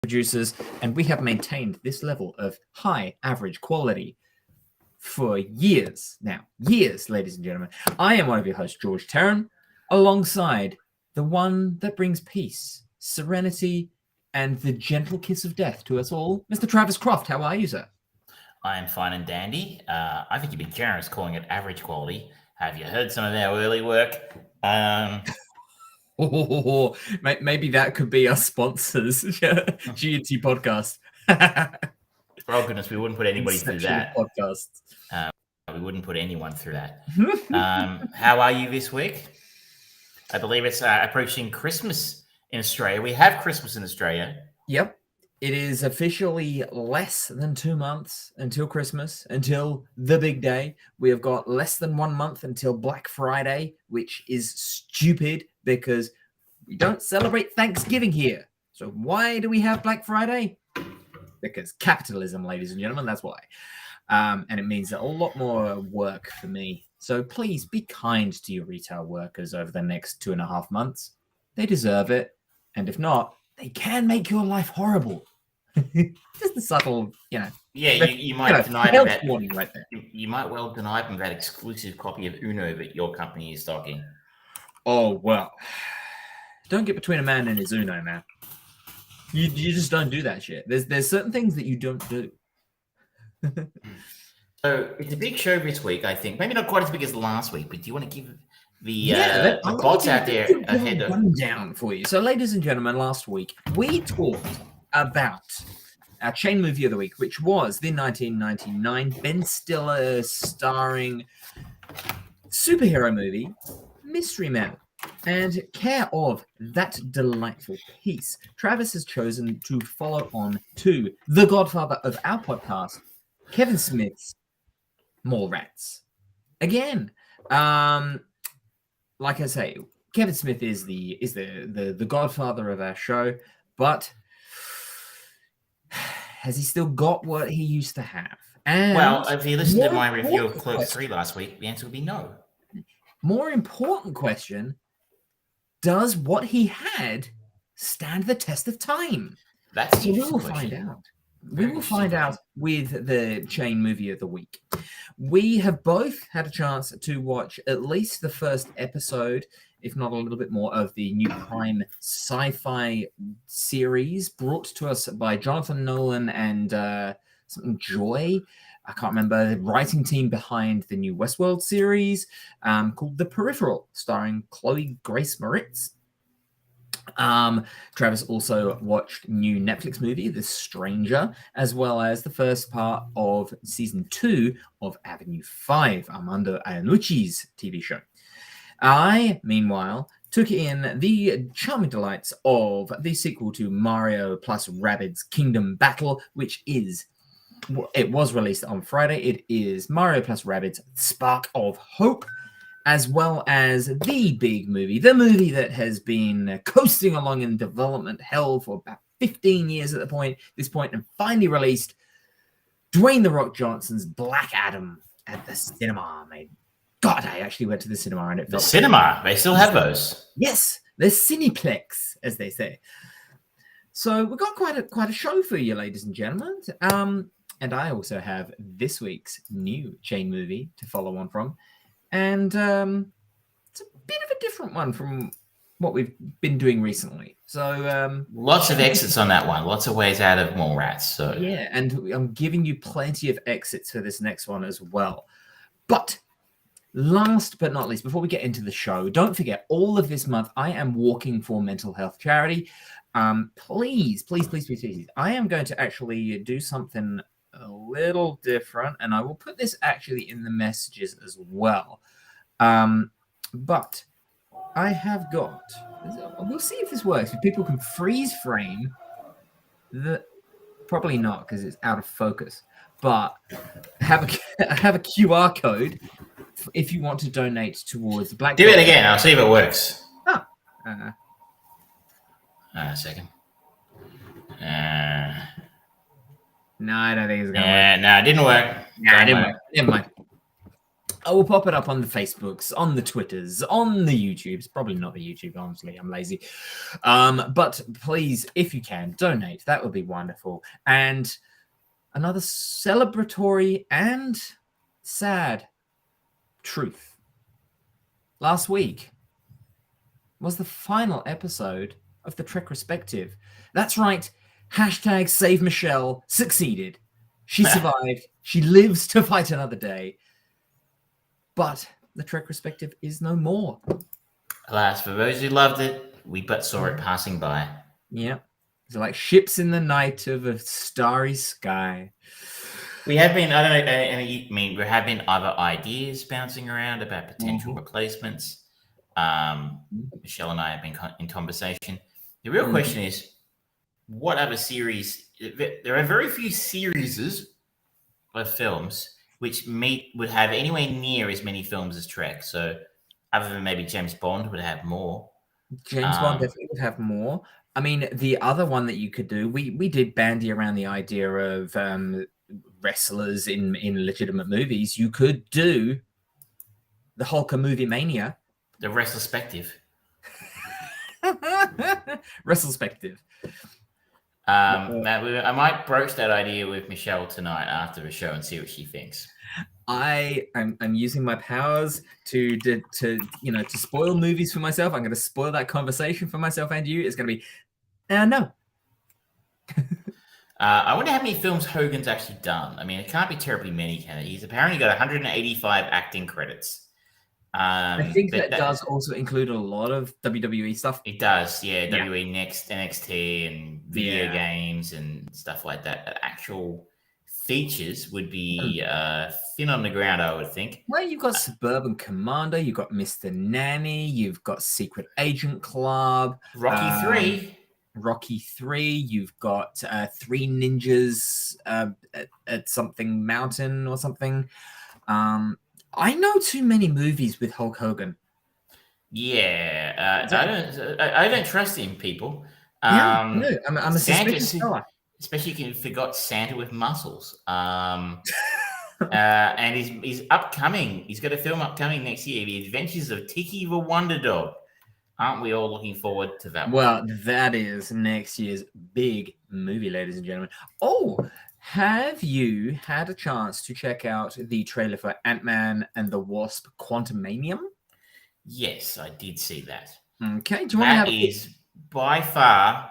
producers, and we have maintained this level of high average quality for years now. Years, ladies and gentlemen. I am one of your hosts, George Terran, alongside the one that brings peace, serenity, and the gentle kiss of death to us all, Mr. Travis Croft. How are you, sir? I am fine and dandy. I think you've been generous calling it average quality. Have you heard some of our early work? Maybe that could be our sponsors, G&T Podcast. For all goodness, we wouldn't put anybody through that. Podcasts. We wouldn't put anyone through that. How are you this week? I believe it's approaching Christmas in Australia. We have Christmas in Australia. Yep. It is officially less than 2 months until Christmas, until the big day. We have got less than 1 month until Black Friday, which is stupid because we don't celebrate Thanksgiving here. So why do we have Black Friday? Because capitalism, ladies and gentlemen, that's why. And it means a lot more work for me. So please be kind to your retail workers over the next 2.5 months. They deserve it. And if not, they can make your life horrible. Just a subtle, Yeah, you might deny them that. Warning right there. You might well deny them that exclusive copy of Uno that your company is stocking. Oh well, don't get between a man and his Uno, man. You just don't do that shit. There's certain things that you don't do. So it's a big show this week, I think. Maybe not quite as big as last week, but do you want to give the bots out there a head rundown for you? So, ladies and gentlemen, last week we talked about our chain movie of the week, which was the 1999 Ben Stiller starring superhero movie Mystery Man. And care of that delightful piece, Travis has chosen to follow on to the godfather of our podcast, Kevin Smith's Mallrats. Again, like I say, Kevin Smith is the godfather of our show, but has he still got what he used to have? And well, if you listened to my review of Clerks 3 last week, the answer would be no. More important question, does what he had stand the test of time? That's we will find out. We will find out with the chain movie of the week. We have both had a chance to watch at least the first episode, if not a little bit more, of the new Prime sci-fi series brought to us by Jonathan Nolan and something Joy. I can't remember, the writing team behind the new Westworld series called The Peripheral, starring Chloe Grace Moretz. Travis also watched new Netflix movie, The Stranger, as well as the first part of season 2 of Avenue 5, Armando Iannucci's TV show. I, meanwhile, took in the charming delights of the sequel to Mario plus Rabbids Kingdom Battle, which is, it was released on Friday. It is Mario plus Rabbids Spark of Hope, as well as the big movie, the movie that has been coasting along in development hell for about 15 years at this point, and finally released, Dwayne "The Rock" Johnson's Black Adam at the cinema. God, I actually went to the cinema and it felt... The cinema? They still have those? Yes, the Cineplex, as they say. So we've got quite a show for you, ladies and gentlemen. And I also have this week's new chain movie to follow on from. And it's a bit of a different one from what we've been doing recently. So lots of exits on that one. Lots of ways out of Mallrats. So yeah, and I'm giving you plenty of exits for this next one as well. But last but not least, before we get into the show, don't forget, all of this month I am walking for mental health charity. Please, I am going to actually do something a little different, and I will put this actually in the messages as well. But I have got, we'll see if this works, if people can freeze frame the, probably not because it's out of focus, but have a QR code if you want to donate towards Black. Do it again, I'll see if it works. A second. No, I don't think it's going to work. No, it didn't work. No, it didn't work. Never mind. I will pop it up on the Facebooks, on the Twitters, on the YouTubes. Probably not the YouTube, honestly. I'm lazy. But please, if you can, donate. That would be wonderful. And another celebratory and sad truth. Last week was the final episode of the Trek Respective. That's right. Hashtag Save Michelle succeeded. She survived. She lives to fight another day. But the Trek Respective is no more. Alas, for those who loved it, we but saw it passing by. Yeah. It's like ships in the night of a starry sky. We have been, I don't know, I mean, there have been other ideas bouncing around about potential replacements. Michelle and I have been in conversation. The real question is, what other series? There are very few series of films which would have anywhere near as many films as Trek. So, other than maybe James Bond would have more. James Bond definitely would have more. I mean, the other one that you could do, we did bandy around the idea of wrestlers in legitimate movies. You could do the Hulk Movie Mania. The Wrestlerspective. Wrestlerspective. I might broach that idea with Michelle tonight after the show and see what she thinks. I'm using my powers to spoil movies for myself. I'm going to spoil that conversation for myself and you. It's going to be no. I wonder how many films Hogan's actually done. I mean, it can't be terribly many, can it? He's apparently got 185 acting credits. I think that does also include a lot of WWE stuff. It does, yeah. WWE Next, NXT, and video games and stuff like that. Actual features would be thin on the ground, I would think. Well, you've got Suburban Commander, you've got Mr. Nanny, you've got Secret Agent Club, Rocky 3, you've got Three Ninjas at something mountain or something. I know too many movies with Hulk Hogan. Yeah, I don't trust him, people. I'm a suspicious fella. Especially if you forgot Santa with muscles. And he's upcoming. He's got a film upcoming next year, The Adventures of Tiki the Wonder Dog. Aren't we all looking forward to that? Well, that is next year's big movie, ladies and gentlemen. Oh, have you had a chance to check out the trailer for Ant-Man and the Wasp: Quantumanium? Yes, I did see that. Okay, that is by far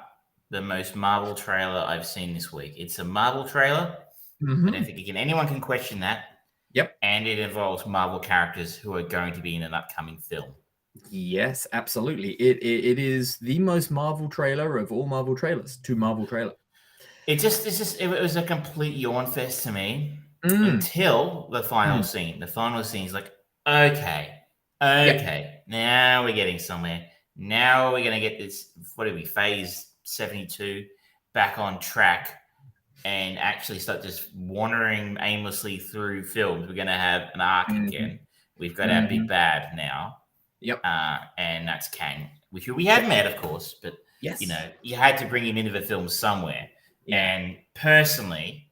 the most Marvel trailer I've seen this week. It's a Marvel trailer. I don't think anyone can question that. Yep. And it involves Marvel characters who are going to be in an upcoming film. Yes, absolutely. It is the most Marvel trailer of all Marvel trailers. To Marvel trailer. It was a complete yawn fest to me until the final scene. The final scene is like, okay, now we're getting somewhere. Now we're going to get this, phase 72 back on track and actually start just wandering aimlessly through films. We're going to have an arc again. We've got our big bad now. Yep. And that's Kang, which we had met, of course, but you had to bring him into the film somewhere. Yeah. And personally,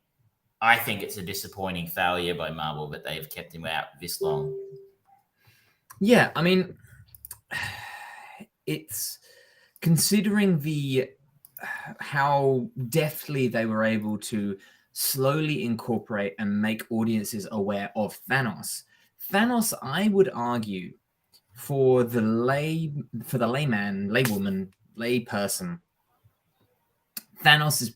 I think it's a disappointing failure by Marvel that they've kept him out this long. Yeah, I mean, it's considering how deftly they were able to slowly incorporate and make audiences aware of Thanos. Thanos, I would argue, for the layman, laywoman, layperson, Thanos is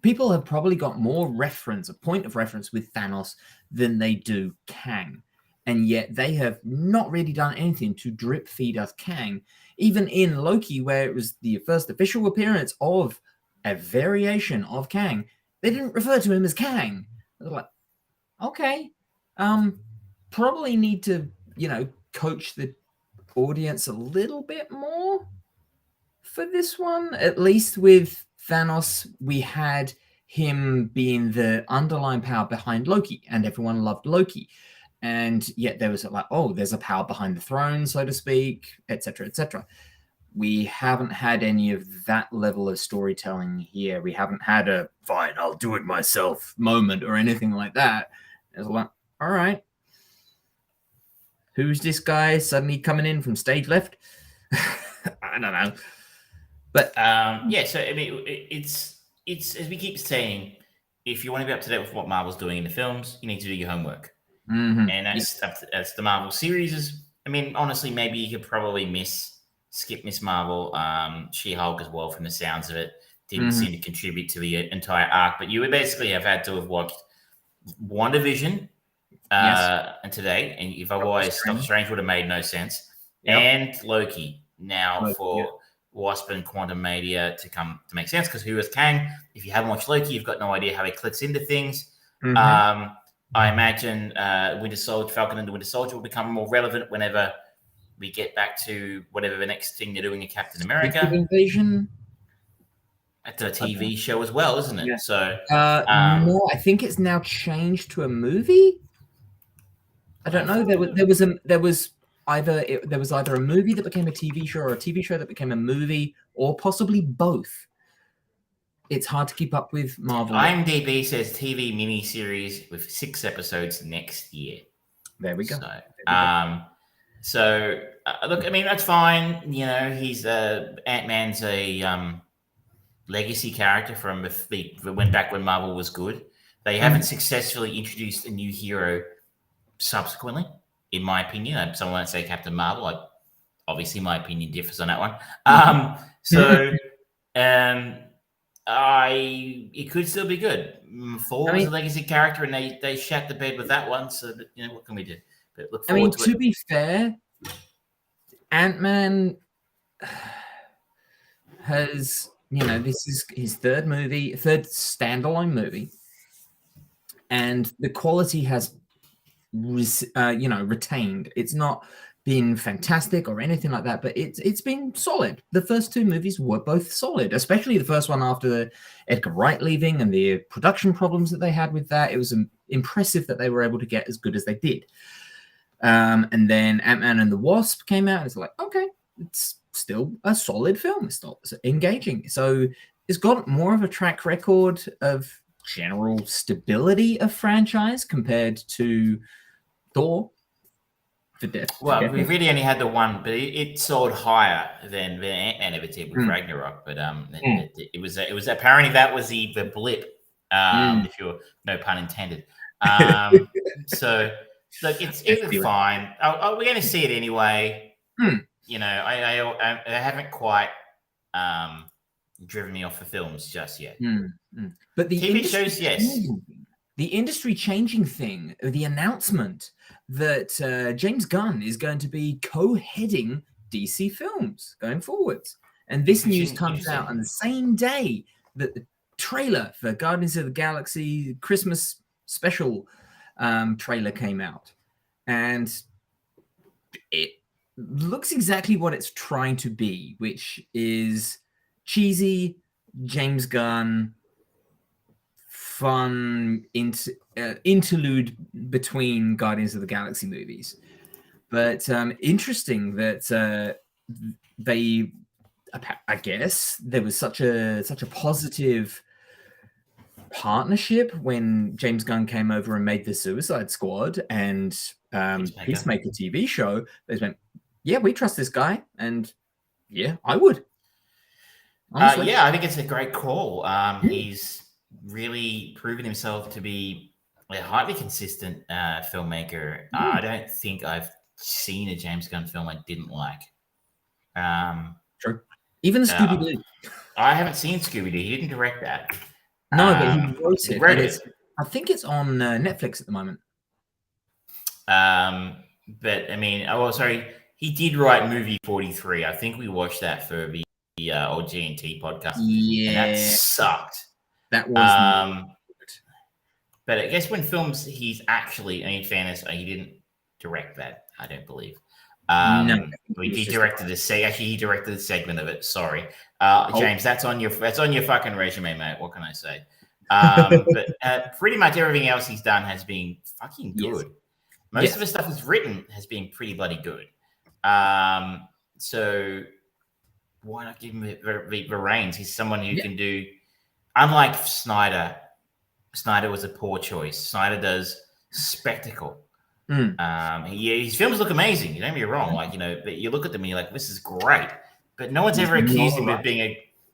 people have probably got more a point of reference with Thanos than they do Kang. And yet they have not really done anything to drip feed us Kang. Even in Loki, where it was the first official appearance of a variation of Kang, they didn't refer to him as Kang. They're like, okay, probably need to, coach the audience a little bit more for this one. At least with Thanos, we had him being the underlying power behind Loki, and everyone loved Loki. And yet there was like, there's a power behind the throne, so to speak, etc., etc. We haven't had any of that level of storytelling here. We haven't had a fine, I'll do it myself moment or anything like that. It's like, all right. Who's this guy suddenly coming in from stage left? I don't know. But yeah, so I mean, it's as we keep saying, if you want to be up to date with what Marvel's doing in the films, you need to do your homework, and that's the Marvel series. I mean, honestly, maybe you could probably skip Miss Marvel, She-Hulk as well. From the sounds of it, didn't seem to contribute to the entire arc. But you would basically have had to have watched WandaVision and today, and if otherwise, Doctor Strange would have made no sense, and Loki now for Wasp and Quantum Media to make sense, because who is Kang? If you haven't watched Loki, you've got no idea how he clicks into things. I imagine Falcon and the Winter Soldier will become more relevant whenever we get back to whatever the next thing they're doing in Captain America. Invasion. It's a TV show as well, isn't it? Yeah. So no, I think it's now changed to a movie. I don't know. There was either a movie that became a TV show or a TV show that became a movie, or possibly both. It's hard to keep up with Marvel. IMDb says TV miniseries with 6 episodes next year. There we go. So, look, I mean, that's fine. You know, he's Ant-Man's a legacy character from back when Marvel was good. They haven't successfully introduced a new hero subsequently, in my opinion. Someone might say Captain Marvel. Obviously, my opinion differs on that one. It could still be good. Thor was a legacy character, and they shat the bed with that one. So what can we do? But look forward to it. To be fair, Ant-Man has, this is his third standalone movie, and the quality has retained. It's not been fantastic or anything like that, but it's been solid. The first 2 movies were both solid, especially the first one after Edgar Wright leaving and the production problems that they had with that. It was impressive that they were able to get as good as they did. And then Ant-Man and the Wasp came out, and it's like, okay, it's still a solid film. It's still engaging. So it's got more of a track record of general stability of franchise compared to Thor. Well, we really only had the one, but it sold higher than Ant-Man ever did with Ragnarok. But it was apparently that was the blip, if you're no pun intended. So look, it's fine. We're going to see it anyway. I haven't quite driven me off the films just yet. But the TV shows, yes. The industry changing thing, the announcement that James Gunn is going to be co-heading DC films going forwards. And this news comes out on the same day that the trailer for Guardians of the Galaxy Christmas special trailer came out. And it looks exactly what it's trying to be, which is cheesy James Gunn fun interlude between Guardians of the Galaxy movies. But interesting that I guess there was such a positive partnership when James Gunn came over and made the Suicide Squad and Peacemaker TV show. They went, yeah, we trust this guy, and yeah, I would. Yeah, I think it's a great call. He's really proven himself to be a highly consistent filmmaker. I don't think I've seen a James Gunn film I didn't like. True. Even Scooby-Doo. I haven't seen Scooby-Doo. He didn't direct that. No, but he wrote it. He wrote it. I think it's on Netflix at the moment. But I mean, he did write movie 43. I think we watched that for the old G&T podcast. Yeah, and that sucked. That was. But I guess when films, he's actually, in fairness, he didn't direct that. I don't believe. No, he directed the segment of it. Sorry, James. That's on your fucking resume, mate. What can I say? But pretty much everything else he's done has been fucking good. Yes. Most of the stuff he's written has been pretty bloody good. So why not give him the reins? He's someone who can do. Unlike Snyder was a poor choice. Snyder does spectacle. His films look amazing. Don't get me wrong. Like, but you look at them and you're like, this is great. But no one's ever accused him of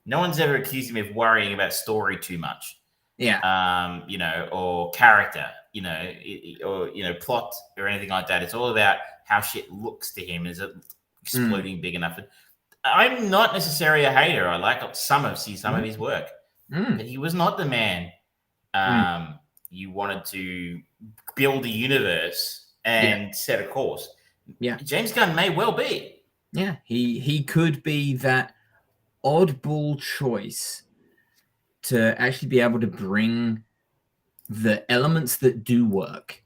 no one's ever accused him of worrying about story too much. Yeah. Or character, or plot or anything like that. It's all about how shit looks to him. Is it exploding big enough? I'm not necessarily a hater. I like some of his work, but he was not the man. You wanted to build a universe and set a course. Yeah, James Gunn may well be. Yeah, he could be that oddball choice to actually be able to bring the elements that do work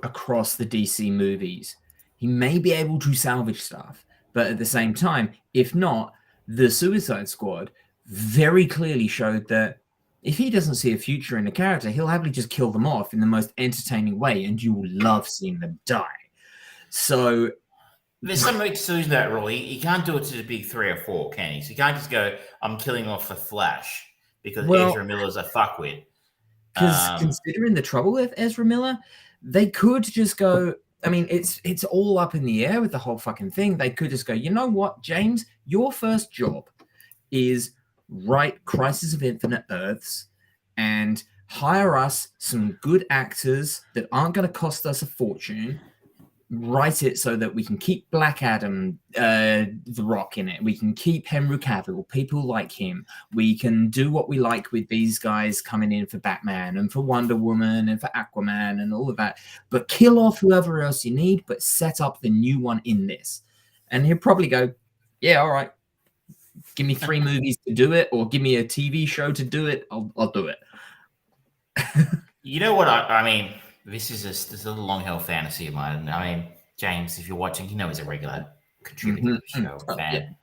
across the DC movies. He may be able to salvage stuff, but at the same time, if not, the Suicide Squad very clearly showed that if he doesn't see a future in a character, he'll happily just kill them off in the most entertaining way, and you will love seeing them die. So there's some exclusion to that rule. He can't do it to the big 3 or 4, can he? So he can't just go, I'm killing off the Flash because Ezra Miller's a fuckwit. Because considering the trouble with Ezra Miller, they could just go, I mean, it's all up in the air with the whole fucking thing. They could just go, you know what, James, your first job is write Crisis of Infinite Earths and hire us some good actors that aren't going to cost us a fortune. Write it so that we can keep Black Adam, The Rock in it. We can keep Henry Cavill, people like him. We can do what we like with these guys coming in for Batman and for Wonder Woman and for Aquaman and all of that. But kill off whoever else you need, but set up the new one in this. And he'll probably go, yeah, all right. Give me 3 movies to do it, or give me a TV show to do it. I'll do it. You know what? I mean, this is a long-held fantasy of mine. I mean, James, if you're watching, he's a regular contributor to the show, fan.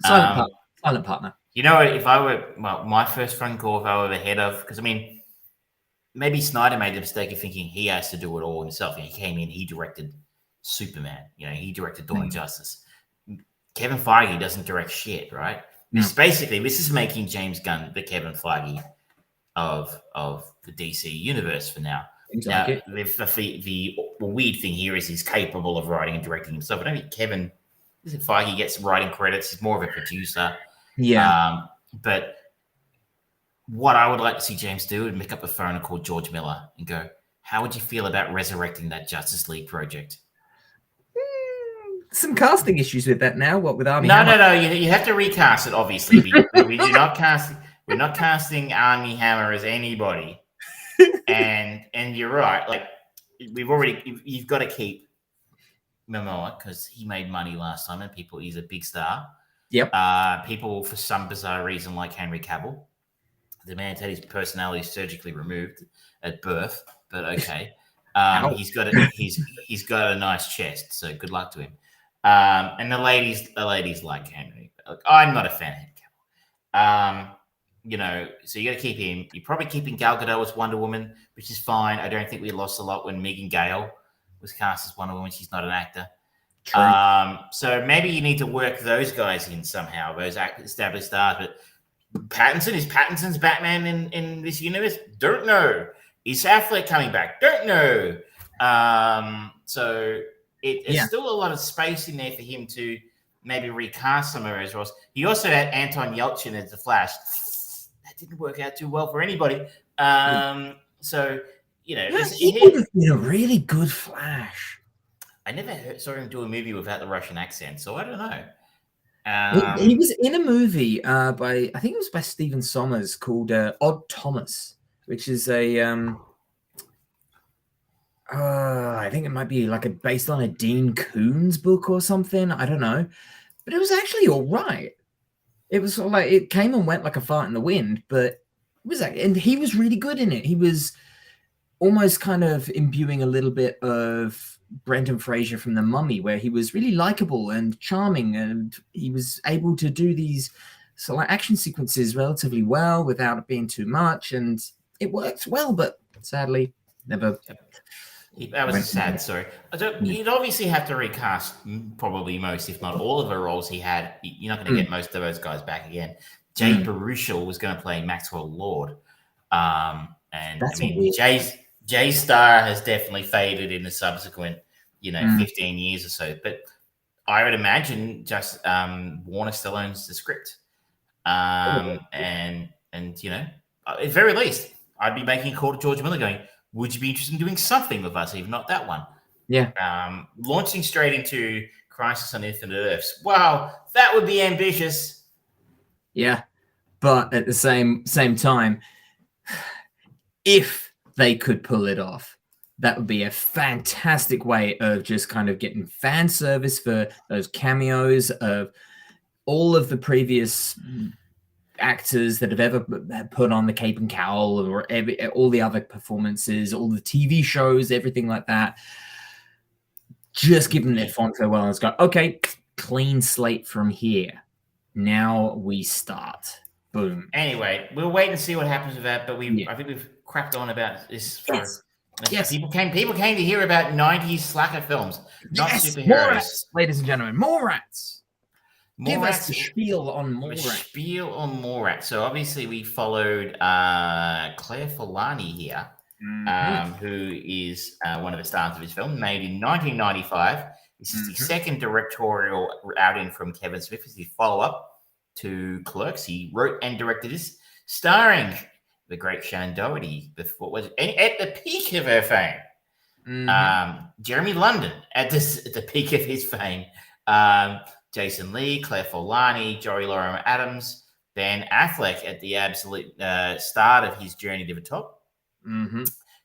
Yeah. Silent partner. If I were, my first phone call, if I were the head of, because I mean, maybe Snyder made the mistake of thinking he has to do it all himself. He came in, he directed Superman. He directed Dawn of Justice. Kevin Feige doesn't direct shit, right? This is making James Gunn the Kevin Feige of the DC universe for now. Exactly. Now, the weird thing here is he's capable of writing and directing himself. I don't think Kevin Feige gets writing credits. He's more of a producer. Yeah. But what I would like to see James do is pick up the phone and call George Miller and go, how would you feel about resurrecting that Justice League project? Some casting issues with that now. What with Armie? No. You have to recast it. Obviously, we do not cast. We're not casting Armie Hammer as anybody. And you're right. Like you've got to keep Momoa because he made money last time, and he's a big star. Yep. People for some bizarre reason like Henry Cavill. The man's had his personality surgically removed at birth, but okay. He's got a nice chest, so good luck to him. And the ladies like Henry. I'm not a fan of Henry Cavill. So you got to keep him. You're probably keeping Gal Gadot as Wonder Woman, which is fine. I don't think we lost a lot when Megan Gale was cast as Wonder Woman. She's not an actor. True. So maybe you need to work those guys in somehow, those established stars. But Pattinson's Batman in this universe? Don't know. Is Affleck coming back? Don't know. So there's still a lot of space in there for him to maybe recast some of those roles. He also had Anton Yelchin as the Flash. That didn't work out too well for anybody. So, he would have been a really good Flash. I never saw him do a movie without the Russian accent, so I don't know. He was in a movie I think it was by Stephen Sommers called Odd Thomas, which is I think it might be based on a Dean Koontz book or something. I don't know, but it was actually all right. It was it came and went like a fart in the wind, but it was and he was really good in it. He was almost kind of imbuing a little bit of Brendan Fraser from The Mummy, where he was really likable and charming, and he was able to do these action sequences relatively well without it being too much, and it worked well. But sadly, never. That was a sad story. You'd obviously have to recast probably most, if not all, of the roles he had. You're not going to get most of those guys back again. Jay Baruchel was going to play Maxwell Lord, and That's Jay's Jay Star has definitely faded in the subsequent, 15 years or so. But I would imagine just Warner still owns the script. And at the very least, I'd be making a call to George Miller going, would you be interested in doing something with us, even not that one? Yeah. Launching straight into Crisis on Infinite Earths. Wow, that would be ambitious. Yeah. But at the same time, if they could pull it off, that would be a fantastic way of just kind of getting fan service for those cameos of all of the previous actors that have ever put on the cape and cowl, or all the other performances, all the TV shows, everything like that. Just give them their fond farewell and go, okay, clean slate from here. Now we start. Boom. Anyway, we'll wait and see what happens with that. But I think we've crapped on about this for. Yes. People came to hear about 90s slacker films, not superheroes. Mallrats, ladies and gentlemen, Mallrats. Give us the spiel on Mallrats. So obviously we followed Claire Forlani here, who is one of the stars of his film, made in 1995. This is the second directorial outing from Kevin Smith. It's the follow-up to Clerks. He wrote and directed this, starring the great Shannon Doherty before was at the peak of her fame. Jeremy London at the peak of his fame. Jason Lee, Claire Forlani, Joey Lauren Adams, Ben Affleck at the absolute start of his journey to the top.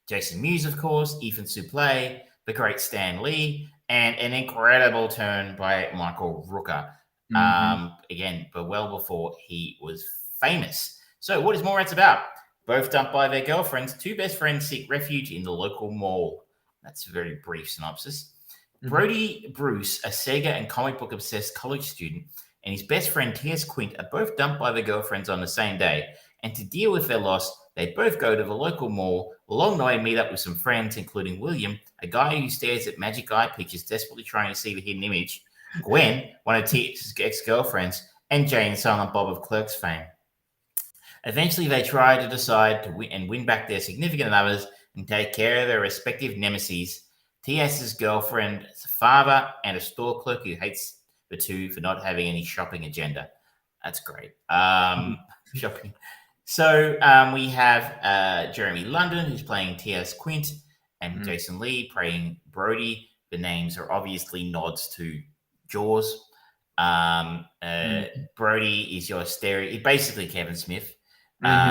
Jason Mewes, of course, Ethan Suplee, the great Stan Lee, and an incredible turn by Michael Rooker. Again, but well before he was famous. So what is Mallrats about? Both dumped by their girlfriends, two best friends seek refuge in the local mall. That's a very brief synopsis. Brody Bruce, a Sega and comic book obsessed college student, and his best friend T.S. Quint are both dumped by their girlfriends on the same day. And to deal with their loss, they both go to the local mall. Along the way, meet up with some friends, including William, a guy who stares at magic eye pictures, desperately trying to see the hidden image, Gwen, one of T.S.'s ex-girlfriends, and Jay and Silent Bob of Clerks fame. Eventually, they try to decide to win back their significant others and take care of their respective nemesis. T.S.'s girlfriend's father and a store clerk who hates the two for not having any shopping agenda. That's great. Shopping. So we have Jeremy London, who's playing T.S. Quint, and Jason Lee playing Brody. The names are obviously nods to Jaws. Brody is your basically Kevin Smith.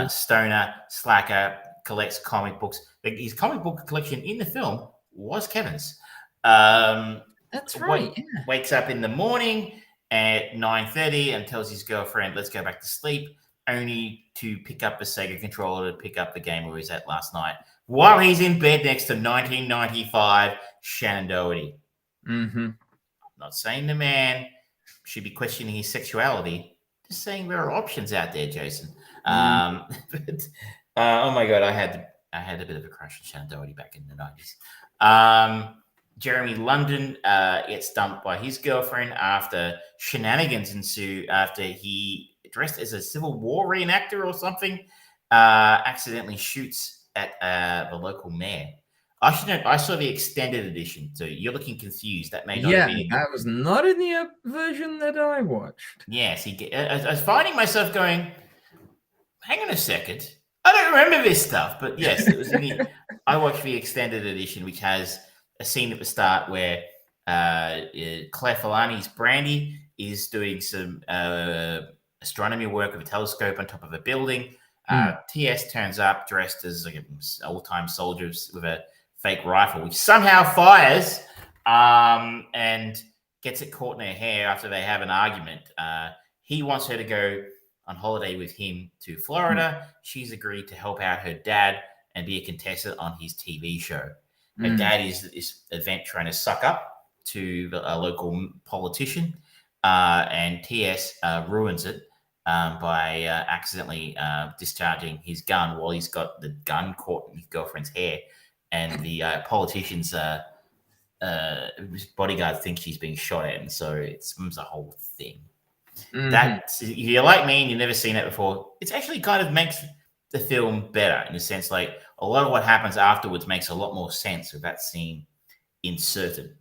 Stoner, slacker, collects comic books. His comic book collection in the film was Kevin's. That's right. Wakes up in the morning at 9:30 and tells his girlfriend, let's go back to sleep, only to pick up a Sega controller to pick up the game where he was at last night, while he's in bed next to 1995 Shannon Doherty. Not saying the man should be questioning his sexuality, just saying there are options out there, Jason. But, oh my God, I had a bit of a crush on Shannon Doherty back in the 90s. Jeremy London gets dumped by his girlfriend after shenanigans ensue after he, dressed as a Civil War reenactor or something, accidentally shoots at the local mayor. I should note, I saw the extended edition, so you're looking confused. That may not have been. That was not in the version that I watched. Yes, I was finding myself going, hang on a second. I don't remember this stuff, but yes, it was I watched the extended edition, which has a scene at the start where Claire Forlani's Brandy is doing some astronomy work with a telescope on top of a building. TS turns up dressed as like an old-time soldier with a fake rifle, which somehow fires and gets it caught in her hair after they have an argument. He wants her to go on holiday with him to Florida. She's agreed to help out her dad and be a contestant on his TV show. Her dad is this event trying to suck up to a local politician, and TS ruins it by accidentally discharging his gun while he's got the gun caught in his girlfriend's hair, and the politician's bodyguard thinks she's being shot at, and so it's a whole thing. That, if you're like me and you've never seen that before, it's actually kind of makes the film better in a sense. Like a lot of what happens afterwards makes a lot more sense with that scene inserted.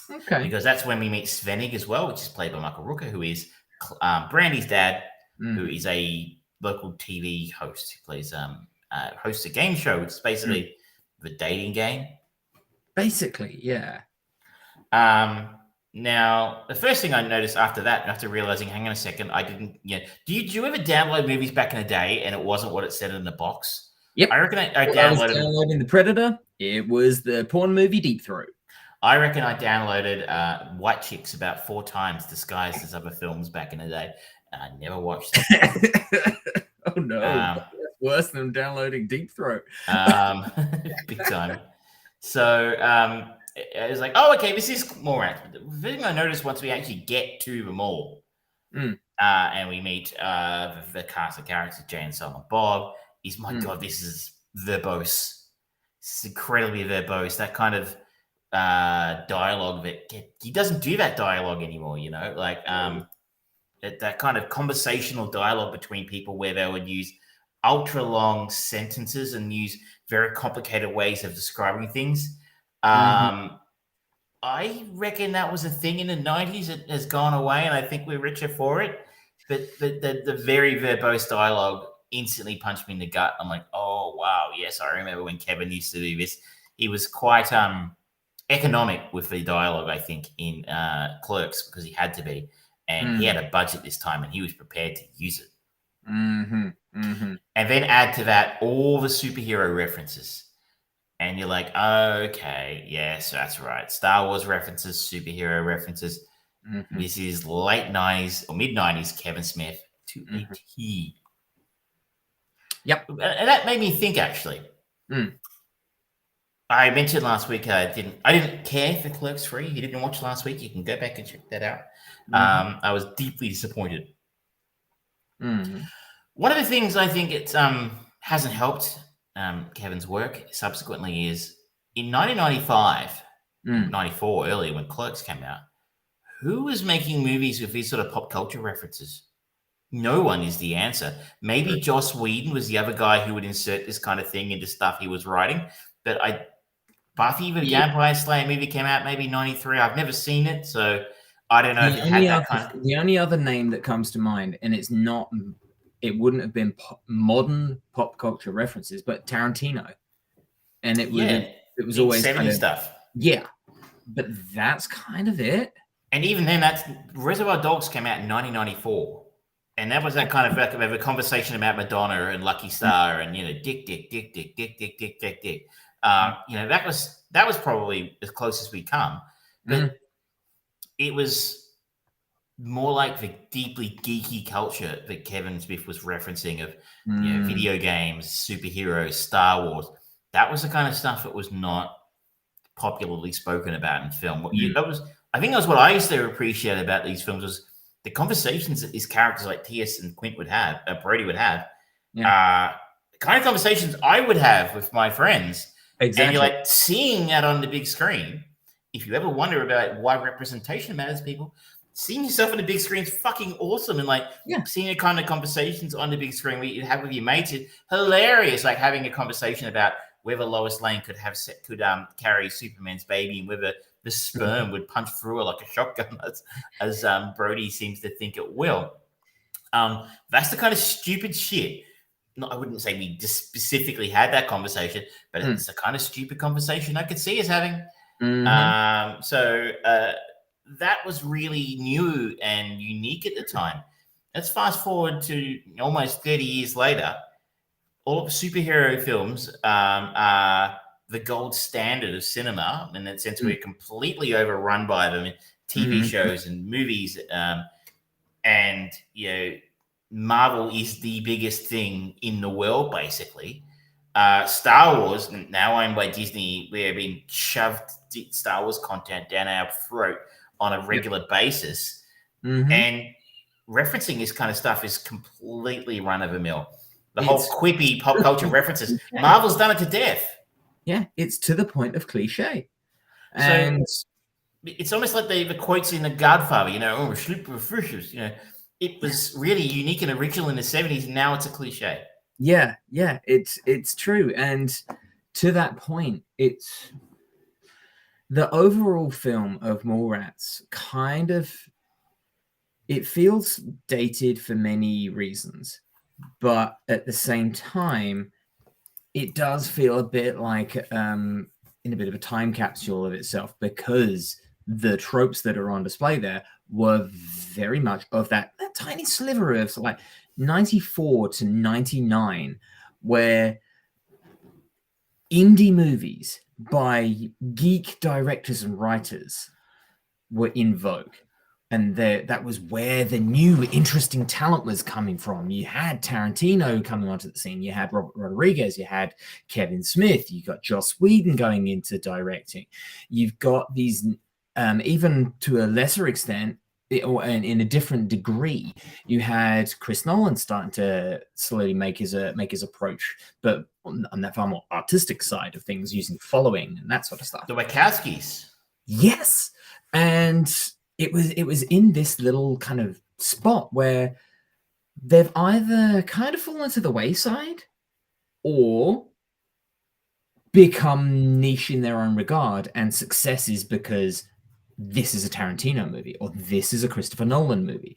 Okay. Because that's when we meet Svenig as well, which is played by Michael Rooker, who is Brandy's dad, who is a local TV host who plays hosts a game show, which is basically the dating game. Basically, yeah. Now, the first thing I noticed after that, after realizing, hang on a second, I didn't. Do you ever download movies back in the day and it wasn't what it said in the box? Yep. I reckon I was downloading The Predator. It was the porn movie Deep Throat. I reckon I downloaded White Chicks about 4 times disguised as other films back in the day, and I never watched it. Oh no, that's worse than downloading Deep Throat. Big time. So it was like, oh, okay, this is Mallrats. The thing I noticed once we actually get to the mall, and we meet the cast of characters, Jay and Silent Bob, is my God, this is verbose. This is incredibly verbose. That kind of dialogue that he doesn't do that dialogue anymore, like that kind of conversational dialogue between people where they would use ultra long sentences and use very complicated ways of describing things. I reckon that was a thing in the 90s. It has gone away, and I think we're richer for it. But the very verbose dialogue instantly punched me in the gut. I'm like, oh wow, yes, I remember when Kevin used to do this. He was quite economic with the dialogue, I think, in Clerks, because he had to be, and he had a budget this time, and he was prepared to use it. And then add to that all the superhero references, and you're like, oh, okay, yes, that's right. Star Wars references, superhero references. This is late 90s or mid 90s Kevin Smith to a T. Yep, and that made me think actually. I mentioned last week I didn't care for Clerks 3. You didn't watch last week. You can go back and check that out. I was deeply disappointed. One of the things I think it hasn't helped Kevin's work subsequently is in 1995, 94, earlier when Clerks came out, who was making movies with these sort of pop culture references? No one is the answer. Maybe Joss Whedon was the other guy who would insert this kind of thing into stuff he was writing. But Buffy the Vampire Slayer movie came out maybe 93. I've never seen it, so I don't know if it had that kind of... The only other name that comes to mind, and it wouldn't have been modern pop culture references, but Tarantino. And it was always 70s kind of, stuff. Yeah, but that's kind of it. And even then, Reservoir Dogs came out in 1994. And that was that kind of a conversation about Madonna and Lucky Star and, dick. That was probably as close as we come. But it was more like the deeply geeky culture that Kevin Smith was referencing of video games, superheroes, Star Wars. That was the kind of stuff that was not popularly spoken about in film. I think that was what I used to appreciate about these films was the conversations that these characters like T.S. and Quint would have, Brody would have, the kind of conversations I would have with my friends. Exactly. And you're like seeing that on the big screen. If you ever wonder about why representation matters, people, seeing yourself on the big screen is fucking awesome. And seeing the kind of conversations on the big screen where you have with your mates is hilarious. Like having a conversation about whether Lois Lane could carry Superman's baby and whether the sperm would punch through her like a shotgun as Brody seems to think it will. That's the kind of stupid shit. I wouldn't say we just specifically had that conversation, but it's the kind of stupid conversation I could see us having. So that was really new and unique at the time. Let's fast forward to almost 30 years later. All of the superhero films are the gold standard of cinema, in that sense we're completely overrun by them in TV shows and movies. And, Marvel is the biggest thing in the world, basically. Star Wars, now owned by Disney, we have been shoved Star Wars content down our throat on a regular basis. And referencing this kind of stuff is completely run-of-the-mill. The whole quippy pop culture references. Marvel's done it to death. Yeah, it's to the point of cliche. And so it's almost like the quotes in The Godfather, super fishes, it was really unique and original in the 70s, and now it's a cliche. Yeah, it's true. And to that point, it's the overall film of Mallrats kind of, it feels dated for many reasons, but at the same time, it does feel a bit like in a bit of a time capsule of itself, because the tropes that are on display there were very much of that tiny sliver of like 94 to 99, where indie movies by geek directors and writers were in vogue. And that was where the new interesting talent was coming from. You had Tarantino coming onto the scene. You had Robert Rodriguez. You had Kevin Smith. You got Joss Whedon going into directing. You've got these, even to a lesser extent, or in a different degree, you had Chris Nolan starting to slowly make his approach, but on that far more artistic side of things, using following and that sort of stuff. The Wachowskis. Yes, and it was in this little kind of spot where they've either kind of fallen to the wayside or become niche in their own regard, and success is because this is a Tarantino movie or this is a Christopher Nolan movie.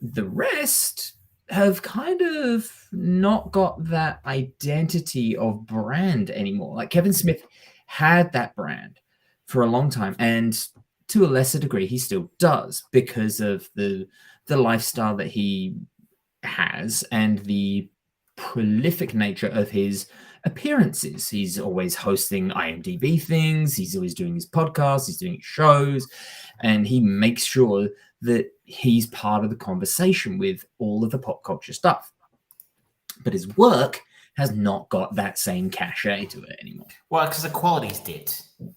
The rest have kind of not got that identity of brand anymore. Like Kevin Smith had that brand for a long time, and to a lesser degree he still does, because of the lifestyle that he has and the prolific nature of his appearances. He's always hosting IMDb things, he's always doing his podcasts, he's doing his shows, and he makes sure that he's part of the conversation with all of the pop culture stuff. But his work has not got that same cachet to it anymore. Well, because the quality's dead.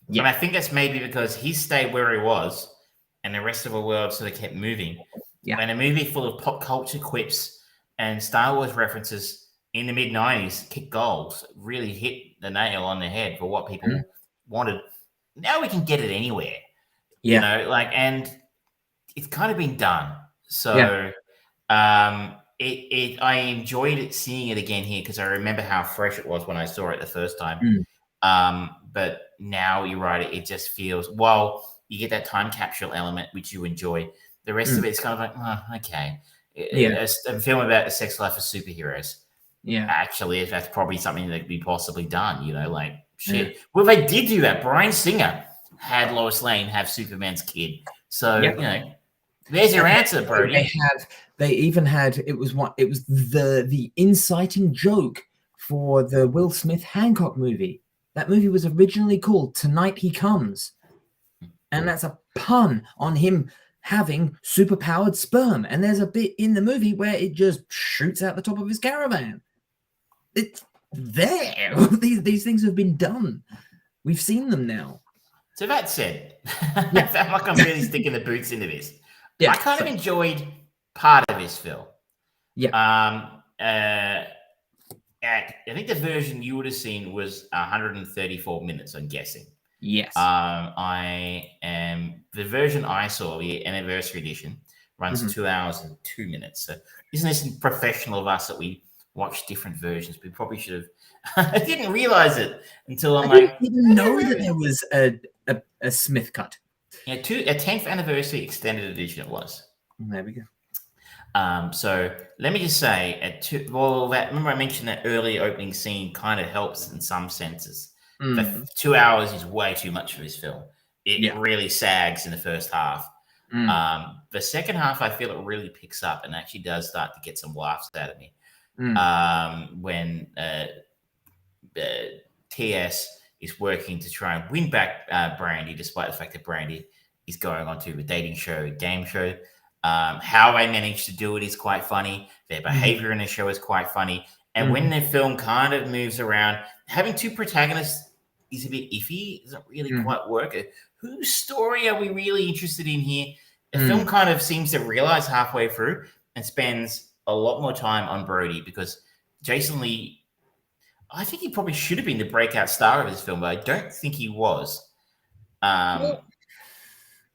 Yeah. And I think that's maybe because he stayed where he was and the rest of the world sort of kept moving. Yeah. And a movie full of pop culture quips and Star Wars references in the mid-90s, kick goals, really hit the nail on the head for what people wanted. Now we can get it anywhere. Yeah. You know, like, and it's kind of been done. So I enjoyed it, seeing it again here, because I remember how fresh it was when I saw it the first time. But now you're right, it just feels, well, you get that time capsule element, which you enjoy. The rest of it's kind of like, oh, okay. A film about the sex life of superheroes. Yeah. Actually, that's probably something that could be possibly done, you know, like shit. Yeah. Well, they did do that. Bryan Singer had Lois Lane have Superman's kid. So, you know, there's your answer, Brody. They even had, it was the inciting joke for the Will Smith Hancock movie. That movie was originally called Tonight He Comes. And that's a pun on him having superpowered sperm. And there's a bit in the movie where it just shoots out the top of his caravan. It's there. These things have been done. We've seen them now. So that said, I felt like I'm really sticking the boots into this. Yeah, I kind of enjoyed part of this film. Yeah. I think the version you would have seen was 134 minutes, I'm guessing. Yes. The version I saw, the anniversary edition, runs 2 hours and 2 minutes. So isn't this professional of us that we watch different versions? We probably should have. I didn't realize it until I didn't even know that there was a Smith cut. Yeah, a 10th anniversary extended edition it was. There we go. So let me just say, remember I mentioned that early opening scene kind of helps in some senses. The 2 hours is way too much for this film. It really sags in the first half. The second half, I feel it really picks up and actually does start to get some laughs out of me. When TS is working to try and win back Brandy, despite the fact that Brandy is going on to a dating show, game show. How they manage to do it is quite funny. Their behavior in the show is quite funny. And when the film kind of moves around, having two protagonists is a bit iffy. It doesn't really quite work. Whose story are we really interested in here? The film kind of seems to realize halfway through and spends a lot more time on Brody, because Jason Lee, I think he probably should have been the breakout star of this film, but I don't think he was. Well,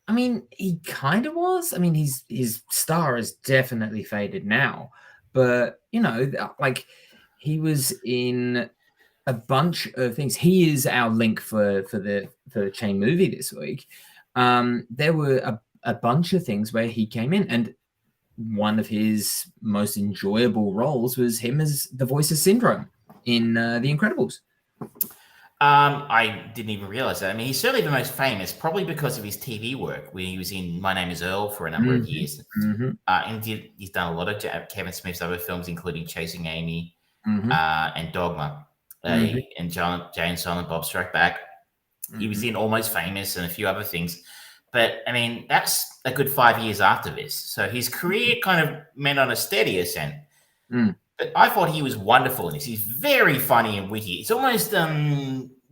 I mean, he kind of was. I mean, his star is definitely faded now, but you know, like He was in a bunch of things. He is our link for the chain movie this week. There were a bunch of things where he came in, and one of his most enjoyable roles was him as the voice of Syndrome in The Incredibles. I didn't even realize that. I mean, he's certainly the most famous, probably because of his TV work, where he was in My Name is Earl for a number of years. And he's done a lot of Kevin Smith's other films, including Chasing Amy and Dogma, and Jay and Silent Bob Strike Back. He was in Almost Famous and a few other things. But, I mean, that's a good 5 years after this. So his career kind of went on a steady ascent. But I thought he was wonderful in this. He's very funny and witty. It's almost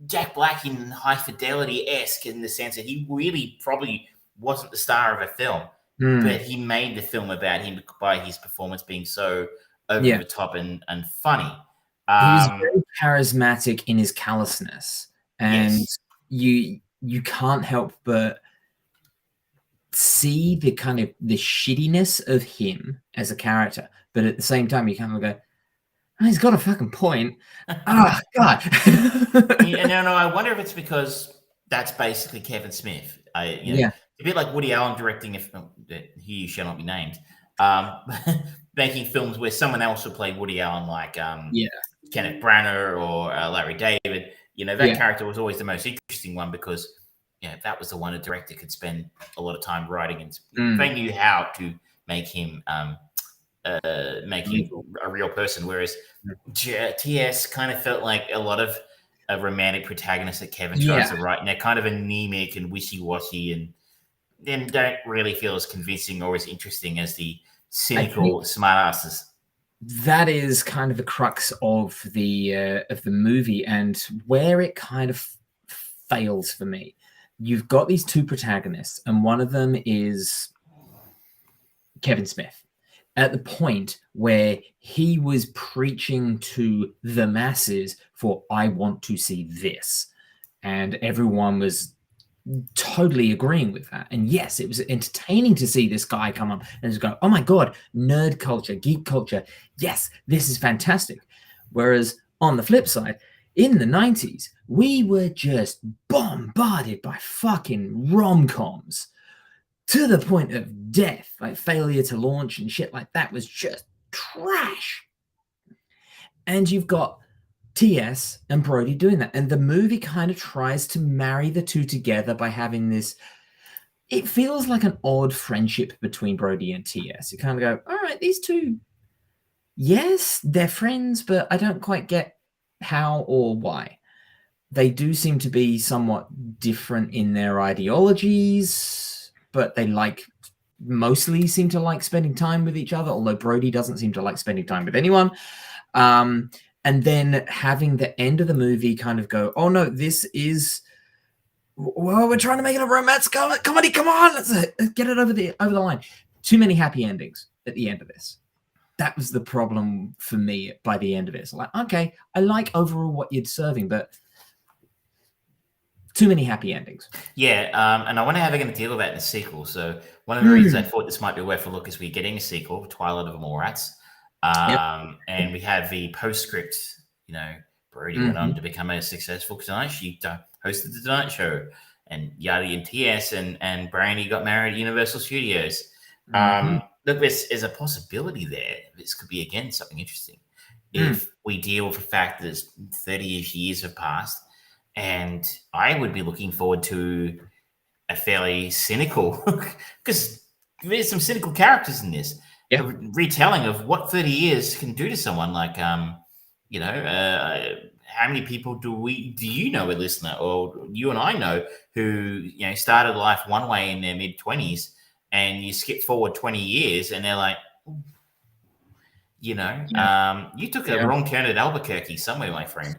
Jack Black in High Fidelity-esque in the sense that he really probably wasn't the star of a film, but he made the film about him by his performance being so over the top and funny. He was very charismatic in his callousness, and you can't help but see the kind of the shittiness of him as a character, but at the same time you kind of go, oh, he's got a fucking point. Oh God. No, I wonder if it's because that's basically Kevin Smith. A bit like Woody Allen directing He Shall Not Be Named, making films where someone else would play Woody Allen, like Kenneth Branagh or Larry David. That character was always the most interesting one because that was the one a director could spend a lot of time writing, and they knew how to make him a real person. Whereas TS kind of felt like a lot of a romantic protagonist that Kevin tries to write, and they're kind of anemic and wishy-washy, and then don't really feel as convincing or as interesting as the cynical smartasses. That is kind of the crux of the movie, and where it kind of fails for me. You've got these two protagonists, and one of them is Kevin Smith, at the point where he was preaching to the masses for, I want to see this. And everyone was totally agreeing with that. And yes, it was entertaining to see this guy come up and just go, oh my God, nerd culture, geek culture. Yes, this is fantastic. Whereas on the flip side, in the 90s, we were just bombarded by fucking rom-coms to the point of death, like Failure to Launch and shit like that was just trash. And you've got TS and Brody doing that. And the movie kind of tries to marry the two together by having this, it feels like an odd friendship between Brody and TS. You kind of go, all right, these two, yes, they're friends, but I don't quite get how or why. They do seem to be somewhat different in their ideologies, but they mostly seem to like spending time with each other, although Brody doesn't seem to like spending time with anyone. And then having the end of the movie kind of go, oh no, this is, well, we're trying to make it a romance comedy. Come on, let's get it over the line. Too many happy endings at the end of this. That was the problem for me by the end of it. It's like, okay, I like overall what you're serving, but too many happy endings. Yeah, and I wonder how they're going to deal with that in the sequel. So one of the reasons I thought this might be worth a look is we're getting a sequel, Twilight of the Mallrats, and we have the postscript. Brody went on to become a successful Tonight Show, hosted the Tonight Show, and Yadi and TS and Brandy got married at Universal Studios. Look, there's a possibility there. This could be, again, something interesting. If we deal with the fact that 30-ish years have passed, and I would be looking forward to a fairly cynical, because there's some cynical characters in this, a retelling of what 30 years can do to someone. Like, how many people do you know, a listener, or you and I know, who started life one way in their mid-20s, and you skip forward 20 years, and they're like, you took a wrong turn at Albuquerque somewhere, my friend.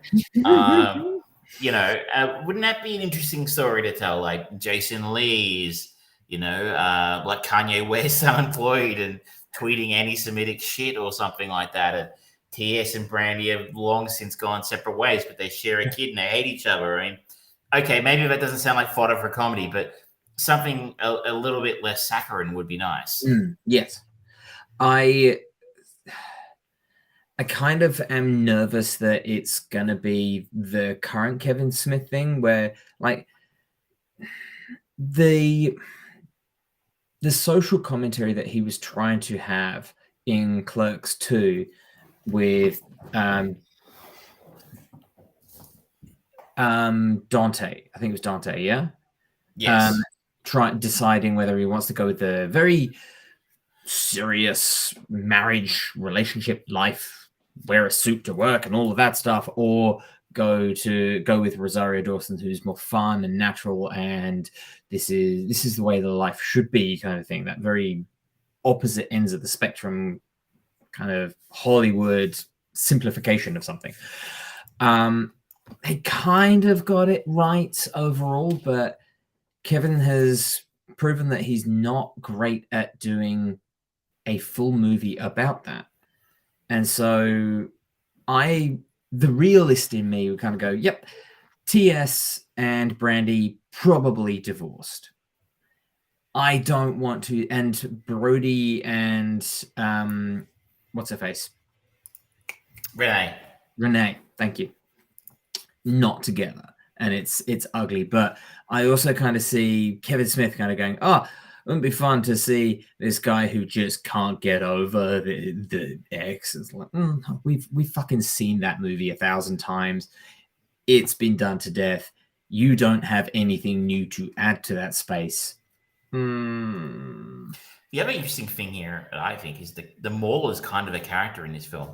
Wouldn't that be an interesting story to tell? Like Jason Lee's, like Kanye West unemployed and tweeting anti-Semitic shit or something like that. And TS and Brandy have long since gone separate ways, but they share a kid and they hate each other. I mean, okay, maybe that doesn't sound like fodder for comedy, but something a little bit less saccharine would be nice. Yes. I I kind of am nervous that it's gonna be the current Kevin Smith thing, where like the social commentary that he was trying to have in Clerks 2 with Dante. I think it was Dante, yeah? Yes. Deciding whether he wants to go with the very serious marriage, relationship, life, wear a suit to work and all of that stuff, or go with Rosario Dawson, who's more fun and natural, and this is the way the life should be, kind of thing. That very opposite ends of the spectrum, kind of Hollywood simplification of something. They kind of got it right overall, but Kevin has proven that he's not great at doing a full movie about that. And so the realist in me would kind of go, yep, TS and Brandy probably divorced. I don't want to, and Brody and what's her face? Renee, thank you. Not together. And it's ugly. But I also kind of see Kevin Smith kind of going, it wouldn't be fun to see this guy who just can't get over the ex. It's like, we've fucking seen that movie 1,000 times. It's been done to death. You don't have anything new to add to that space. The other interesting thing here, I think, is the mall is kind of a character in this film.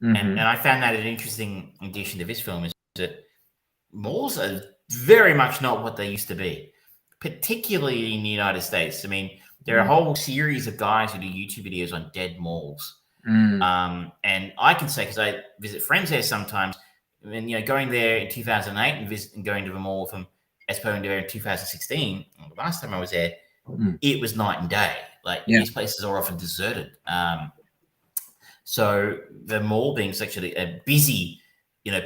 Mm-hmm. And I found that an interesting addition to this film is that malls are very much not what they used to be, particularly in the United States. I mean, there are a whole series of guys who do YouTube videos on dead malls. And I can say, because I visit friends there sometimes, and going there in 2008 and going to the mall from Espoo there in 2016, the last time I was there, it was night and day. Like these places are often deserted. So the mall being such a busy,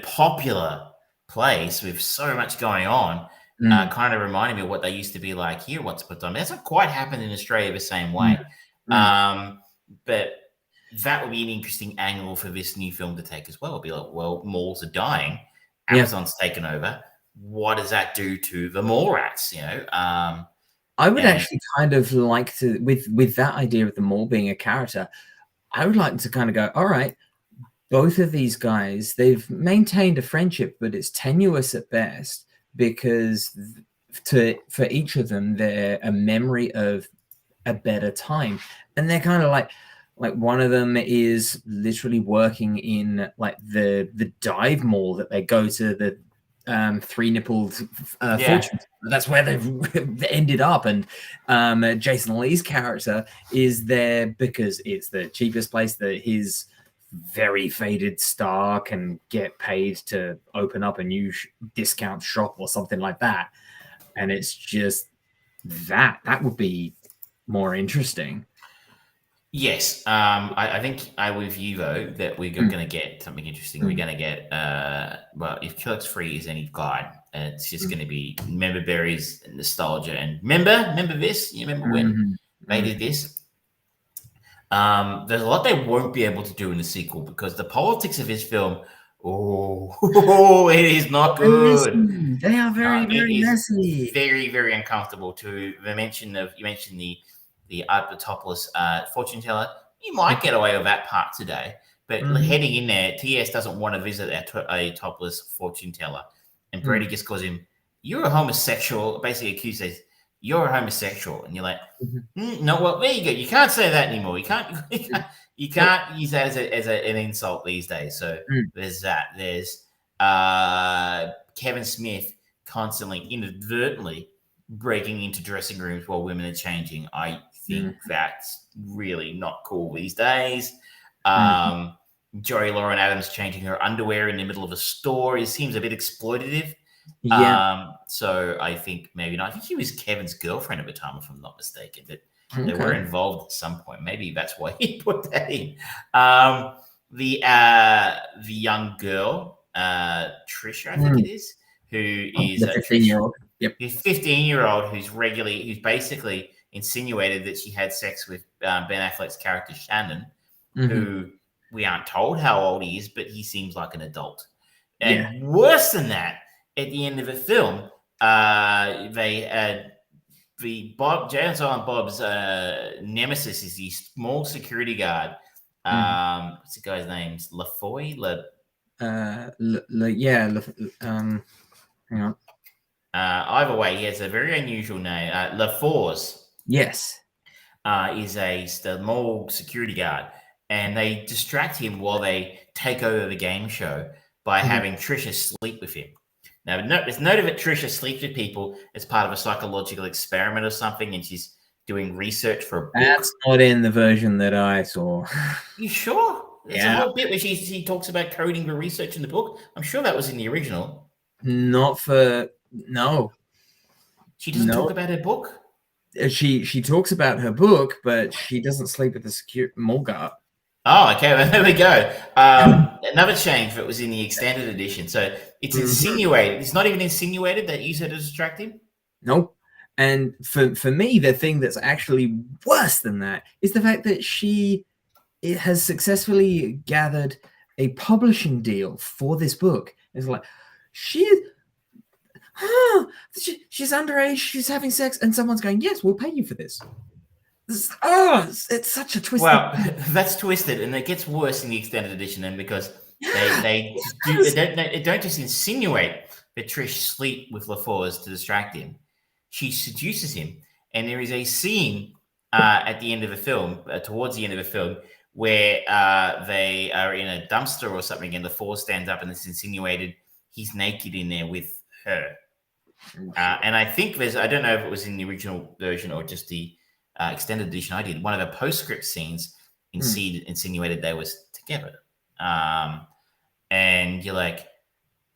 popular place with so much going on, kind of reminded me of what they used to be like here once upon a time. That's not quite happened in Australia the same way. But that would be an interesting angle for this new film to take as well. It'd be like, well, malls are dying. Amazon's taken over. What does that do to the Mallrats? I would actually kind of like to, with that idea of the mall being a character, I would like to kind of go, all right, both of these guys, they've maintained a friendship, but it's tenuous at best, because for each of them, they're a memory of a better time. And they're kind of like one of them is literally working in like the dive mall that they go to, the three-nippled fortune. That's where they've ended up. And Jason Lee's character is there because it's the cheapest place that his very faded star can get paid to open up a new discount shop or something like that. And it's just that would be more interesting. Yes, I think I would with you though that we're going to get something interesting. We're going to get well, if Clerks 3 is any guide, it's just going to be member berries and nostalgia. And remember this? You remember when they did this? There's a lot they won't be able to do in the sequel because the politics of this film, it is not good. They are very messy. Very, very uncomfortable. You mentioned the topless fortune teller. You might get away with that part today, but heading in there, TS doesn't want to visit a topless fortune teller, and Brady just calls him, "You're a homosexual." Basically, accuses, "You're a homosexual," and you're like, "No, well, there you go. You can't say that anymore. You can't use that as an insult these days." So there's that. There's Kevin Smith constantly, inadvertently breaking into dressing rooms while women are changing. I think that's really not cool these days. Joey Lauren Adams changing her underwear in the middle of a store. It seems a bit exploitative. So I think maybe not. I think she was Kevin's girlfriend at the time, if I'm not mistaken. But they were involved at some point. Maybe that's why he put that in. The young girl, Trisha, I think it is, who is a 15-year-old. Yep. This 15-year-old who's basically insinuated that she had sex with Ben Affleck's character Shannon, who we aren't told how old he is, but he seems like an adult. Yeah. And worse than that, at the end of the film, Jay and Silent Bob's nemesis is the small security guard. What's the guy's name? LaFoy? Hang on. Either way, he has a very unusual name. LaFours. Yes. Is a small security guard, and they distract him while they take over the game show by having Trisha sleep with him. Now, it's noted that Trisha sleeps with people as part of a psychological experiment or something, and she's doing research for a book. That's not in the version that I saw. You sure? There's Yeah. a whole bit where she talks about coding the research in the book. I'm sure that was in the original. No. She doesn't talk about her book? She talks about her book, but she doesn't sleep with the mall guard. Oh, okay. Well, there we go. Another change that was in the extended edition. So it's insinuated. It's not even insinuated that you said to distract him? Nope. And for me, the thing that's actually worse than that is the fact that it has successfully gathered a publishing deal for this book. It's like, she's underage, she's having sex, and someone's going, yes, we'll pay you for this. It's such a twisted. Well, that's twisted, and it gets worse in the extended edition, then, because they don't just insinuate that Trish sleep with LaFours to distract him. She seduces him, and there is a scene at the end of the film, towards the end of the film, where they are in a dumpster or something, and LaFours stands up, and it's insinuated he's naked in there with her. And I think I don't know if it was in the original version or just the extended edition I did, one of the postscript scenes insinuated they was together. And you're like,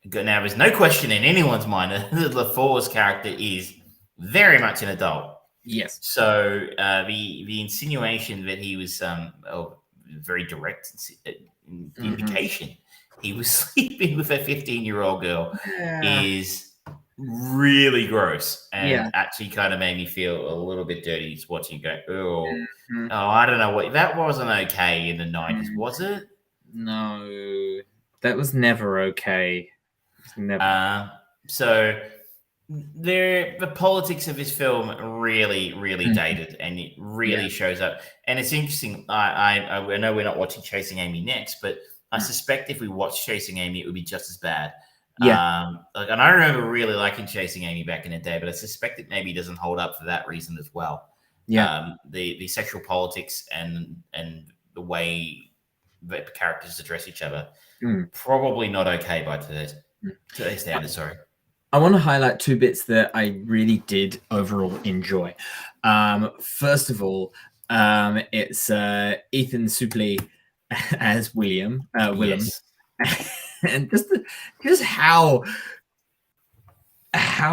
now there's no question in anyone's mind that LaFours' character is very much an adult. Yes. So the insinuation that he was very direct indication he was sleeping with a 15-year-old girl is really gross, and actually kind of made me feel a little bit dirty just watching it go, I don't know what, that wasn't okay in the 90s, was it? No, that was never okay. Never. So the politics of this film really, really dated, and it really shows up. And it's interesting. I know we're not watching Chasing Amy next, but I suspect if we watch Chasing Amy, it would be just as bad. Yeah. And I remember really liking Chasing Amy back in the day, but I suspect it maybe doesn't hold up for that reason as well. Yeah. The sexual politics and the way that characters address each other, probably not okay by today's standards. Sorry. I want to highlight two bits that I really did overall enjoy. First of all, it's Ethan Suplee as Willem. Yes. And just how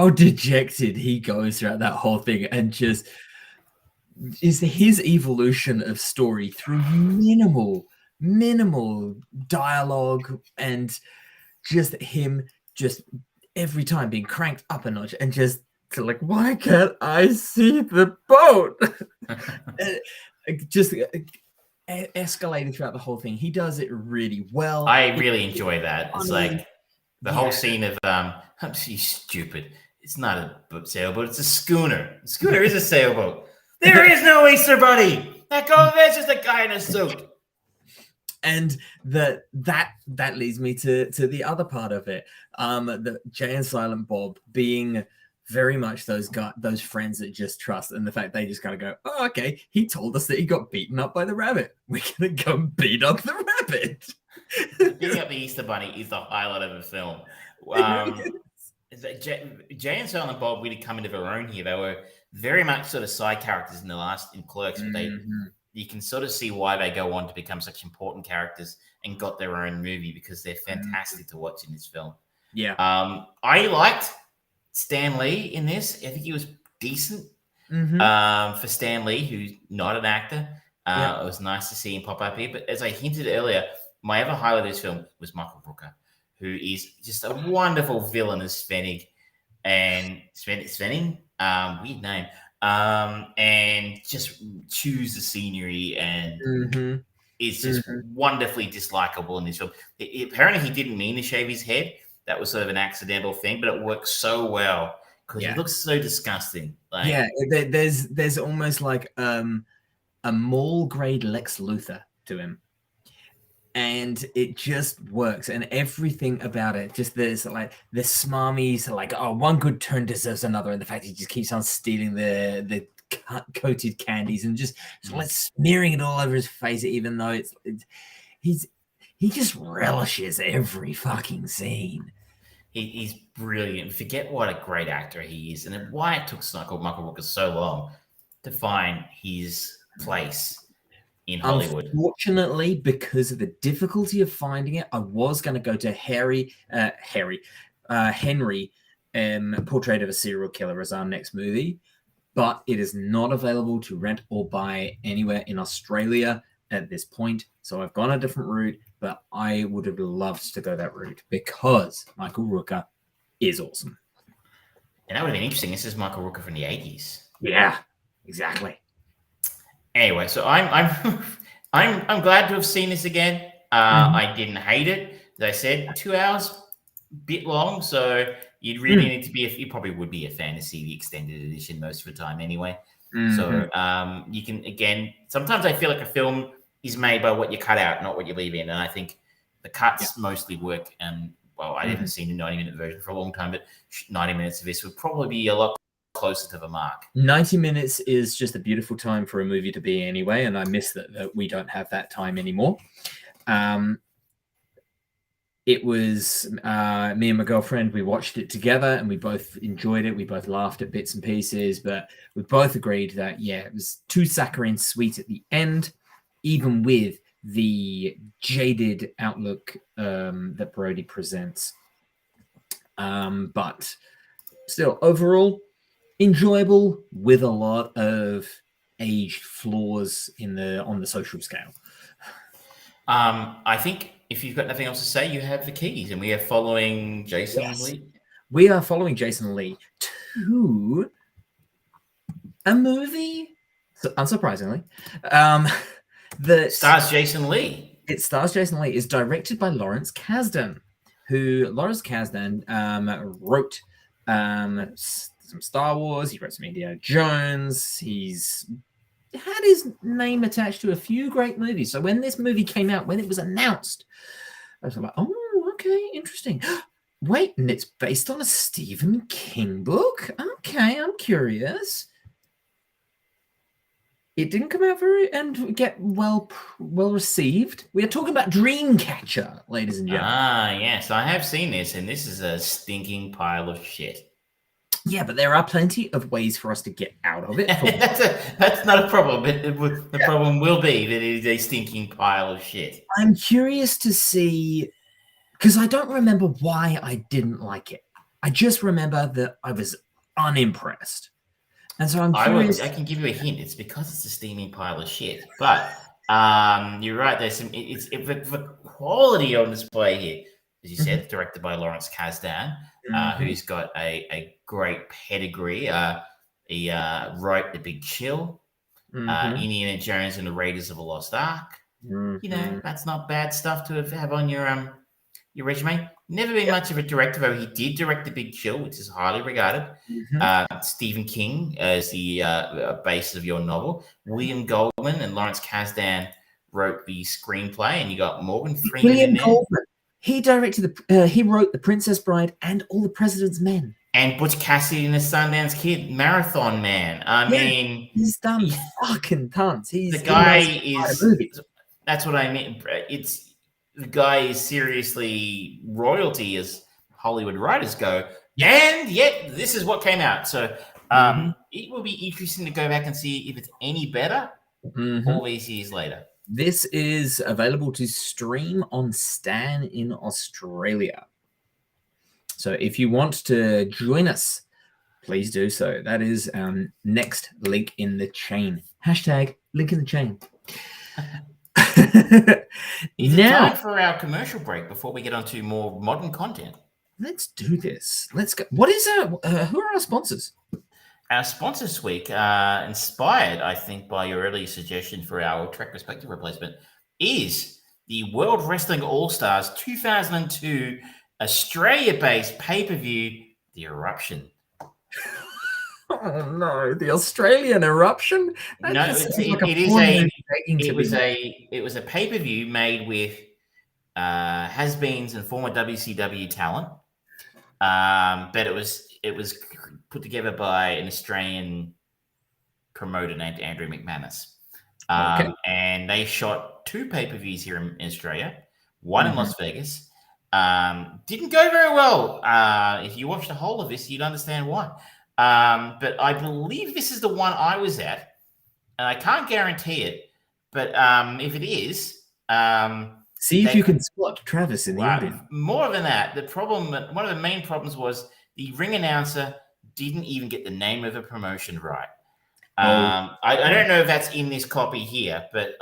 dejected he goes throughout that whole thing, and just is his evolution of story through minimal dialogue, and just him just every time being cranked up a notch, and just like, why can't I see the boat? Just escalated throughout the whole thing. He does it really well. I really enjoy that. It's like the whole scene of I'm so stupid. It's not a sailboat, it's a schooner. A schooner is a sailboat. There is no Easter Bunny. There's just a guy in a suit. And that leads me to the other part of it. The Jay and Silent Bob being very much those friends that just trust, and the fact they just kind of go, oh, okay, he told us that he got beaten up by the rabbit. We're gonna go beat up the rabbit. Beating up the Easter Bunny is the highlight of the film. Jay and Silent Bob really come into their own here. They were very much sort of side characters in Clerks, but you can sort of see why they go on to become such important characters and got their own movie, because they're fantastic to watch in this film. Yeah. I liked Stan Lee in this. I think he was decent for Stan Lee, who's not an actor. It was nice to see him pop up here. But as I hinted earlier, my other highlight of this film was Michael Rooker, who is just a wonderful villain as Svennig. And Svenning, weird name. And just choose the scenery, and is just wonderfully dislikable in this film. Apparently, he didn't mean to shave his head. That was sort of an accidental thing, but it works so well because he looks so disgusting. There's almost like a mall grade Lex Luthor to him. And it just works, and everything about it, just there's like the smarmies, like, oh, one good turn deserves another, and the fact he just keeps on stealing the coated candies and just like smearing it all over his face, even though he just relishes every fucking scene. He's brilliant. Forget what a great actor he is, and why it took Michael Rooker so long to find his place in Hollywood. Unfortunately, because of the difficulty of finding it, I was going to go to Henry, Portrait of a Serial Killer as our next movie, but it is not available to rent or buy anywhere in Australia at this point. So I've gone a different route, but I would have loved to go that route because Michael Rooker is awesome. And that would have been interesting. This is Michael Rooker from the 80s. Yeah, exactly. Anyway, so I'm glad to have seen this again. I didn't hate it. As I said, 2 hours, bit long. So you'd really need to be. You probably would be a fan to see the extended edition most of the time, anyway. So you can again. Sometimes I feel like a film is made by what you cut out, not what you leave in, and I think the cuts mostly work. And well, I haven't seen a 90-minute version for a long time, but 90 minutes of this would probably be a lot closer to the mark. 90 minutes is just a beautiful time for a movie to be anyway, and I miss that we don't have that time anymore. It was me and my girlfriend, we watched it together and we both enjoyed it. We both laughed at bits and pieces, but we both agreed that, it was too saccharine sweet at the end, even with the jaded outlook that Brody presents. But still, overall, enjoyable with a lot of aged flaws on the social scale. I think if you've got nothing else to say, you have the keys, and we are following Jason Lee. We are following Jason Lee to a movie, unsurprisingly, that stars Jason Lee. It stars Jason Lee. Is directed by Lawrence Kasdan, who wrote some Star Wars. He wrote some Indiana Jones. He's had his name attached to a few great movies. So when this movie came out, when it was announced, I was like, oh, okay, interesting. Wait, and it's based on a Stephen King book? Okay, I'm curious. It didn't come out and get well received. We are talking about Dreamcatcher, ladies and gentlemen. Yes, I have seen this, and this is a stinking pile of shit. Yeah, but there are plenty of ways for us to get out of it. That's not a problem. The problem will be that it is a stinking pile of shit. I'm curious to see, because I don't remember why I didn't like it. I just remember that I was unimpressed. And so I'm curious. I can give you a hint. It's because it's a steaming pile of shit. But you're right. There's some. It's the quality on display here, as you said, directed by Lawrence Kasdan, who's got a great pedigree. He wrote The Big Chill, Indiana Jones and the Raiders of the Lost Ark. You know, that's not bad stuff to have on your resume. Never been much of a director, though. He did direct The Big Chill, which is highly regarded. Stephen King as the base of your novel. William Goldman and Lawrence Kasdan wrote the screenplay, and you got Morgan Freeman. William Goldman. He directed he wrote The Princess Bride and All the President's Men. And Butch Cassidy and the Sundance Kid, Marathon Man. I mean, he's done fucking tons. The guy is. That's what I mean. The guy is seriously royalty as Hollywood writers go. And yet, this is what came out. So it will be interesting to go back and see if it's any better all these years later. This is available to stream on Stan in Australia. So if you want to join us, please do so. That is our next link in the chain. Hashtag link in the chain. Is it time for our commercial break before we get on to more modern content? Let's do this. Let's go. What is who are our sponsors? Our sponsor this week, inspired, I think, by your earlier suggestion for our Trek Perspective replacement, is the World Wrestling All-Stars 2002 Australia-based pay-per-view, The Eruption. Oh no, the Australian Eruption? It was a pay-per-view made with has-beens and former WCW talent, but it was put together by an Australian promoter named Andrew McManus. And they shot 2 pay-per-views here in Australia, one in Las Vegas. Didn't go very well. If you watch the whole of this, you'd understand why. But I believe this is the one I was at, and I can't guarantee it. But if it is, see if you can spot Travis in the audience. More than that, one of the main problems was the ring announcer didn't even get the name of the promotion right. I don't know if that's in this copy here, but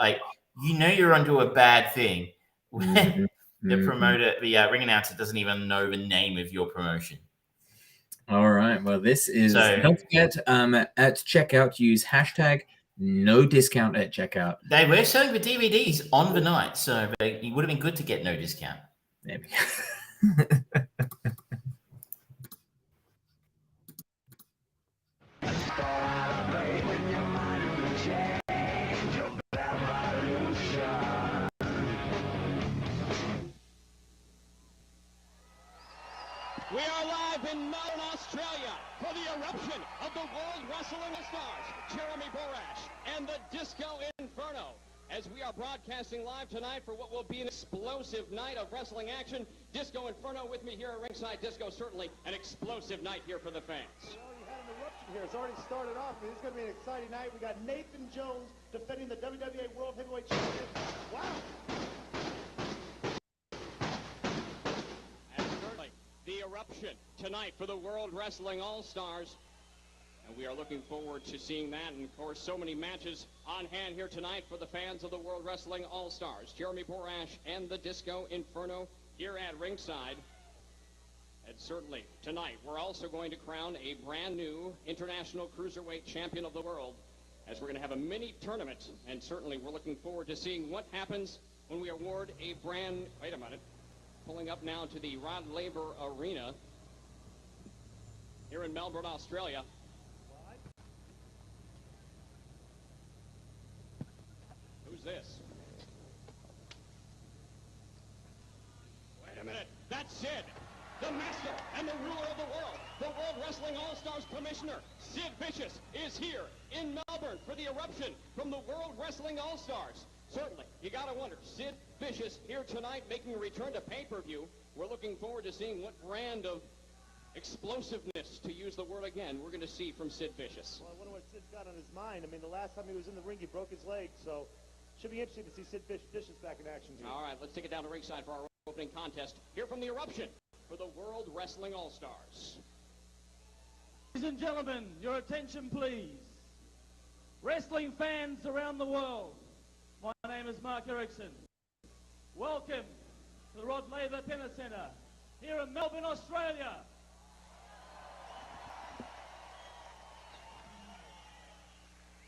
you're onto a bad thing when the promoter, the ring announcer, doesn't even know the name of your promotion. All right. Well, this is don't forget at checkout, use hashtag no discount at checkout. They were selling the DVDs on the night, so it would have been good to get no discount. Maybe. We are live in Melbourne, Australia for the eruption of the World Wrestling Stars, Jeremy Borash and the Disco Inferno. As we are broadcasting live tonight for what will be an explosive night of wrestling action. Disco Inferno with me here at ringside. Disco, certainly an explosive night here for the fans. We already had an eruption here. It's already started off. I mean, it's going to be an exciting night. We got Nathan Jones defending the WWE World Heavyweight Champion. Wow. The eruption tonight for the World Wrestling All-Stars. And we are looking forward to seeing that. And, of course, so many matches on hand here tonight for the fans of the World Wrestling All-Stars. Jeremy Borash and the Disco Inferno here at ringside. And certainly tonight we're also going to crown a brand new International Cruiserweight Champion of the World, as we're going to have a mini tournament. And certainly we're looking forward to seeing what happens when we award a brand... Wait a minute. Pulling up now to the Rod Laver Arena here in Melbourne, Australia. Who's this? Wait a minute. That's Sid, the master and the ruler of the world. The World Wrestling All-Stars Commissioner, Sid Vicious, is here in Melbourne for the eruption from the World Wrestling All-Stars. Certainly, you got to wonder, Sid Vicious here tonight making a return to pay-per-view. We're looking forward to seeing what brand of explosiveness, to use the word again, we're going to see from Sid Vicious. Well, I wonder what Sid's got on his mind. I mean, the last time he was in the ring, he broke his leg, so should be interesting to see Sid Vicious back in action here. All right, let's take it down to ringside for our opening contest here from the eruption for the World Wrestling All-Stars. Ladies and gentlemen, your attention please. Wrestling fans around the world, my name is Mark Erickson. Welcome to the Rod Laver Tennis Centre here in Melbourne, Australia.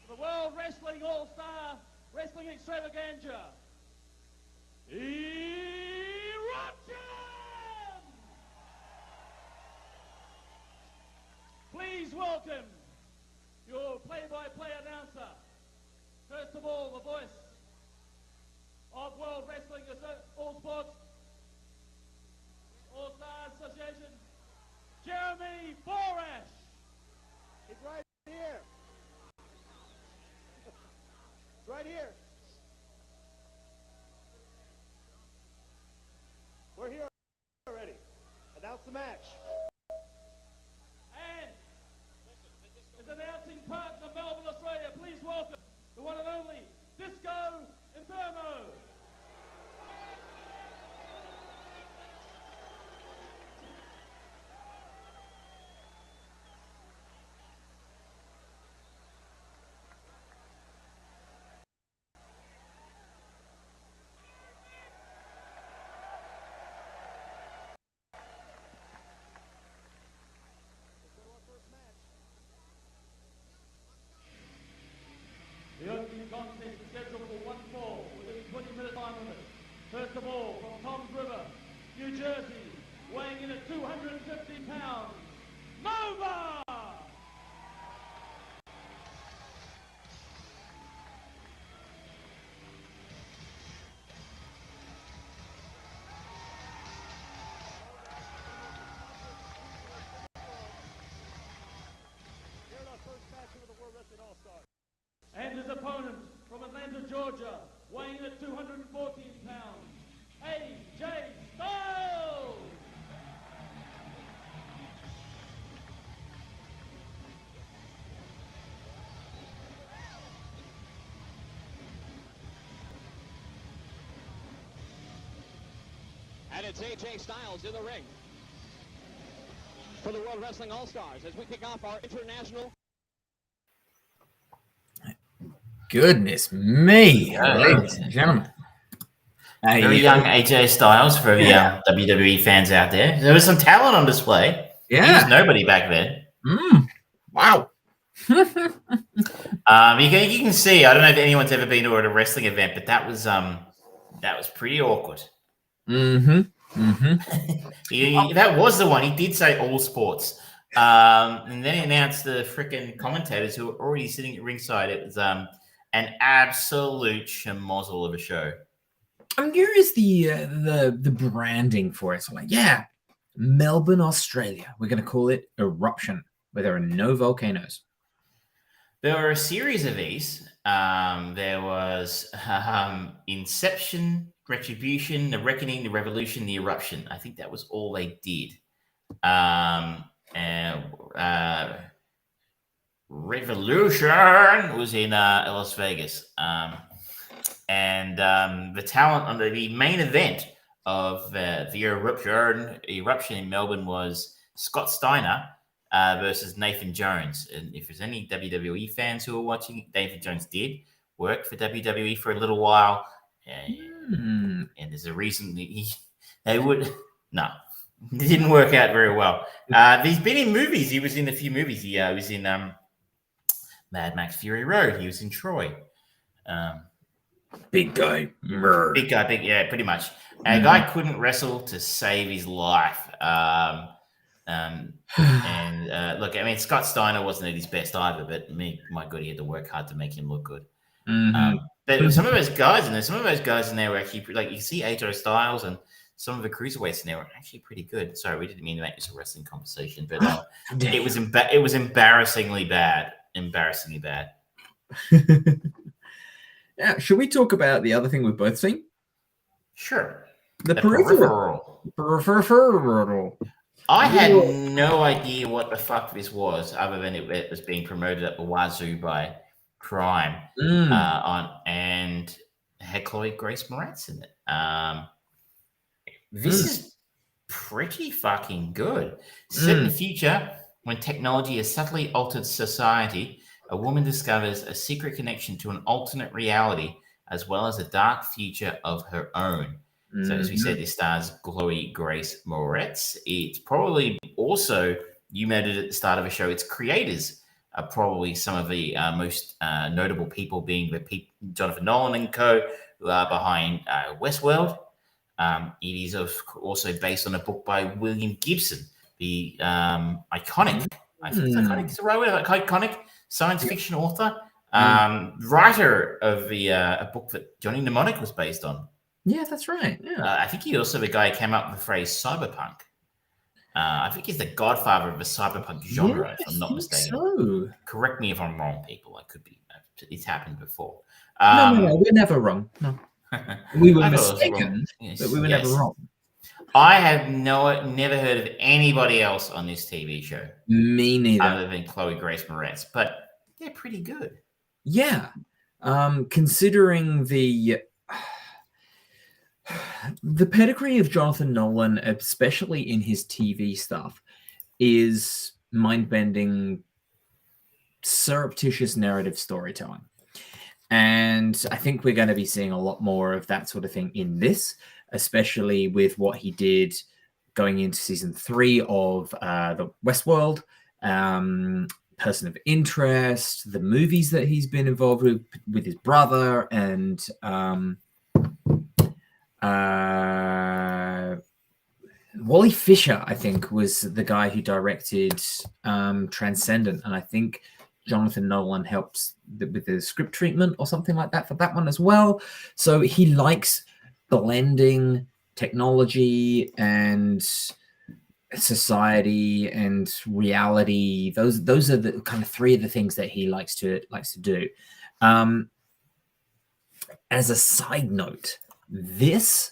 The World Wrestling All-Star Wrestling Extravaganza. Eruption! Please welcome your play-by-play announcer. First of all, the voice of World Wrestling All Sports All-Stars Association, Jeremy Borash. He's right here. It's right here. We're here already. Announce the match. And as announcing partner Melbourne, Australia, please welcome the one and only Disco Inferno. Atlanta, Georgia, weighing in at 214 pounds, AJ Styles. And it's AJ Styles in the ring for the World Wrestling All-Stars as we kick off our international. Goodness me, ladies and gentlemen. Very young AJ Styles for the WWE fans out there. There was some talent on display. Yeah. He was nobody back then. Wow. You can see, I don't know if anyone's ever been to a wrestling event, but that was pretty awkward. That was the one. He did say all sports. And then he announced the freaking commentators who were already sitting at ringside. It was an absolute schmozzle of a show. I'm curious the branding for it. So like, yeah, Melbourne, Australia. We're going to call it Eruption, where there are no volcanoes. There were a series of these. There was Inception, Retribution, The Reckoning, The Revolution, The Eruption. I think that was all they did. Revolution was in Las Vegas. And the talent on the main event of the eruption in Melbourne was Scott Steiner versus Nathan Jones. And if there's any WWE fans who are watching, Nathan Jones did work for WWE for a little while. And there's a reason it didn't work out very well. He's been in movies. He was in a few movies. He was in Mad Max Fury Road. He was in Troy. Big guy. Yeah, pretty much. A guy couldn't wrestle to save his life. Look, I mean, Scott Steiner wasn't at his best either, but my God, he had to work hard to make him look good. But some of those guys in there were actually like, you see AJ Styles and some of the cruiserweights in there were actually pretty good. Sorry, we didn't mean to make this a wrestling conversation, but it was embarrassingly bad. Embarrassingly bad. Yeah, should we talk about the other thing we've both seen? Sure. The peripheral. I had no idea what the fuck this was, other than it was being promoted at the wazoo by Prime and had Chloe Grace Moretz in it. This is pretty fucking good. Set in the future, when technology has subtly altered society, a woman discovers a secret connection to an alternate reality, as well as a dark future of her own. So, as we said, this stars Chloe Grace Moretz. It's probably also, you noted at the start of the show, its creators are probably some of the most notable people, being Jonathan Nolan and co, who are behind Westworld. It is also based on a book by William Gibson, the iconic, I think it's iconic, is the right word, iconic science fiction author, writer of a book that Johnny Mnemonic was based on. Yeah, that's right. Yeah. I think he also the guy who came up with the phrase cyberpunk. I think he's the godfather of the cyberpunk genre, if I'm not mistaken. So. Correct me if I'm wrong, people. I could be. It's happened before. No, we're never wrong. No, we were mistaken, but we were never wrong. I have never heard of anybody else on this TV show. Me neither. Other than Chloe Grace Moretz, but they're pretty good. Yeah, considering the pedigree of Jonathan Nolan, especially in his TV stuff, is mind-bending, surreptitious narrative storytelling. And I think we're going to be seeing a lot more of that sort of thing in this, especially with what he did going into season 3 of the Westworld, Person of Interest, the movies that he's been involved with his brother, and Wally Fisher, I think, was the guy who directed Transcendent, and I think Jonathan Nolan helps with the script treatment or something like that for that one as well. So he likes blending technology and society and reality. Those are the kind of 3 of the things that he likes to do. as a side note, this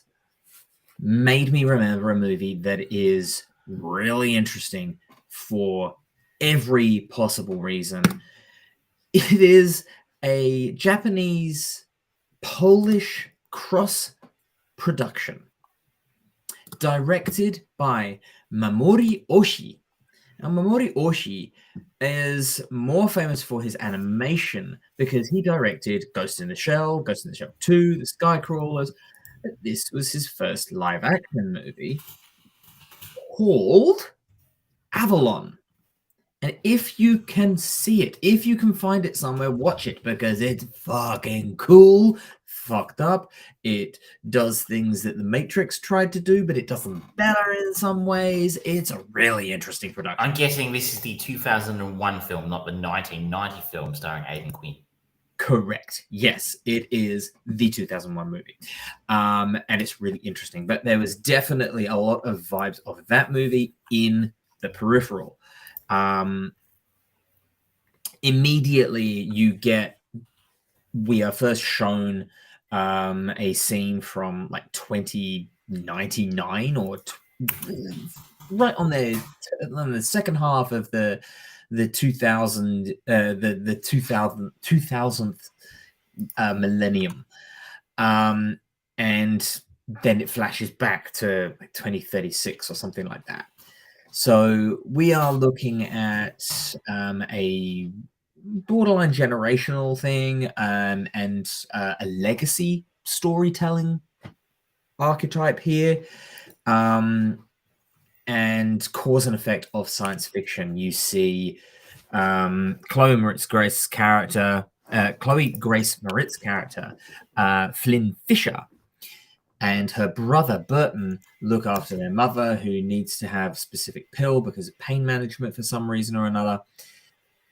made me remember a movie that is really interesting for every possible reason. It is a Japanese Polish cross production directed by Mamoru Oshii. Now, Mamoru Oshii is more famous for his animation because he directed Ghost in the Shell, Ghost in the Shell 2, The Skycrawlers. This was his first live action movie called Avalon. And if you can see it, if you can find it somewhere, watch it because it's fucking cool, fucked up. It does things that The Matrix tried to do, but it does them better in some ways. It's a really interesting production. I'm guessing this is the 2001 film, not the 1990 film starring Aidan Quinn. Correct. Yes, it is the 2001 movie. And it's really interesting. But there was definitely a lot of vibes of that movie in The Peripheral. Immediately we are first shown a scene from like 2099 or right on the second half of the 2000th millennium, and then it flashes back to like 2036 or something like that. So we are looking at a borderline generational thing and a legacy storytelling archetype here, and cause and effect of science fiction. You see Chloe Grace Moretz character, Flynn Fisher, and her brother Burton look after their mother, who needs to have a specific pill because of pain management for some reason or another.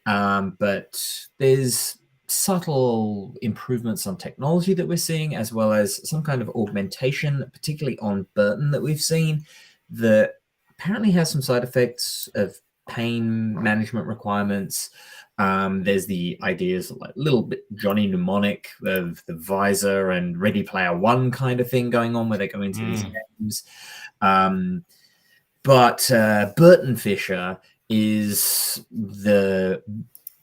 But there's subtle improvements on technology that we're seeing, as well as some kind of augmentation, particularly on Burton, that we've seen that apparently has some side effects of pain management requirements. There's the ideas of like a little bit Johnny Mnemonic of the Visor and Ready Player One kind of thing going on where they go into these games. But Burton Fisher is the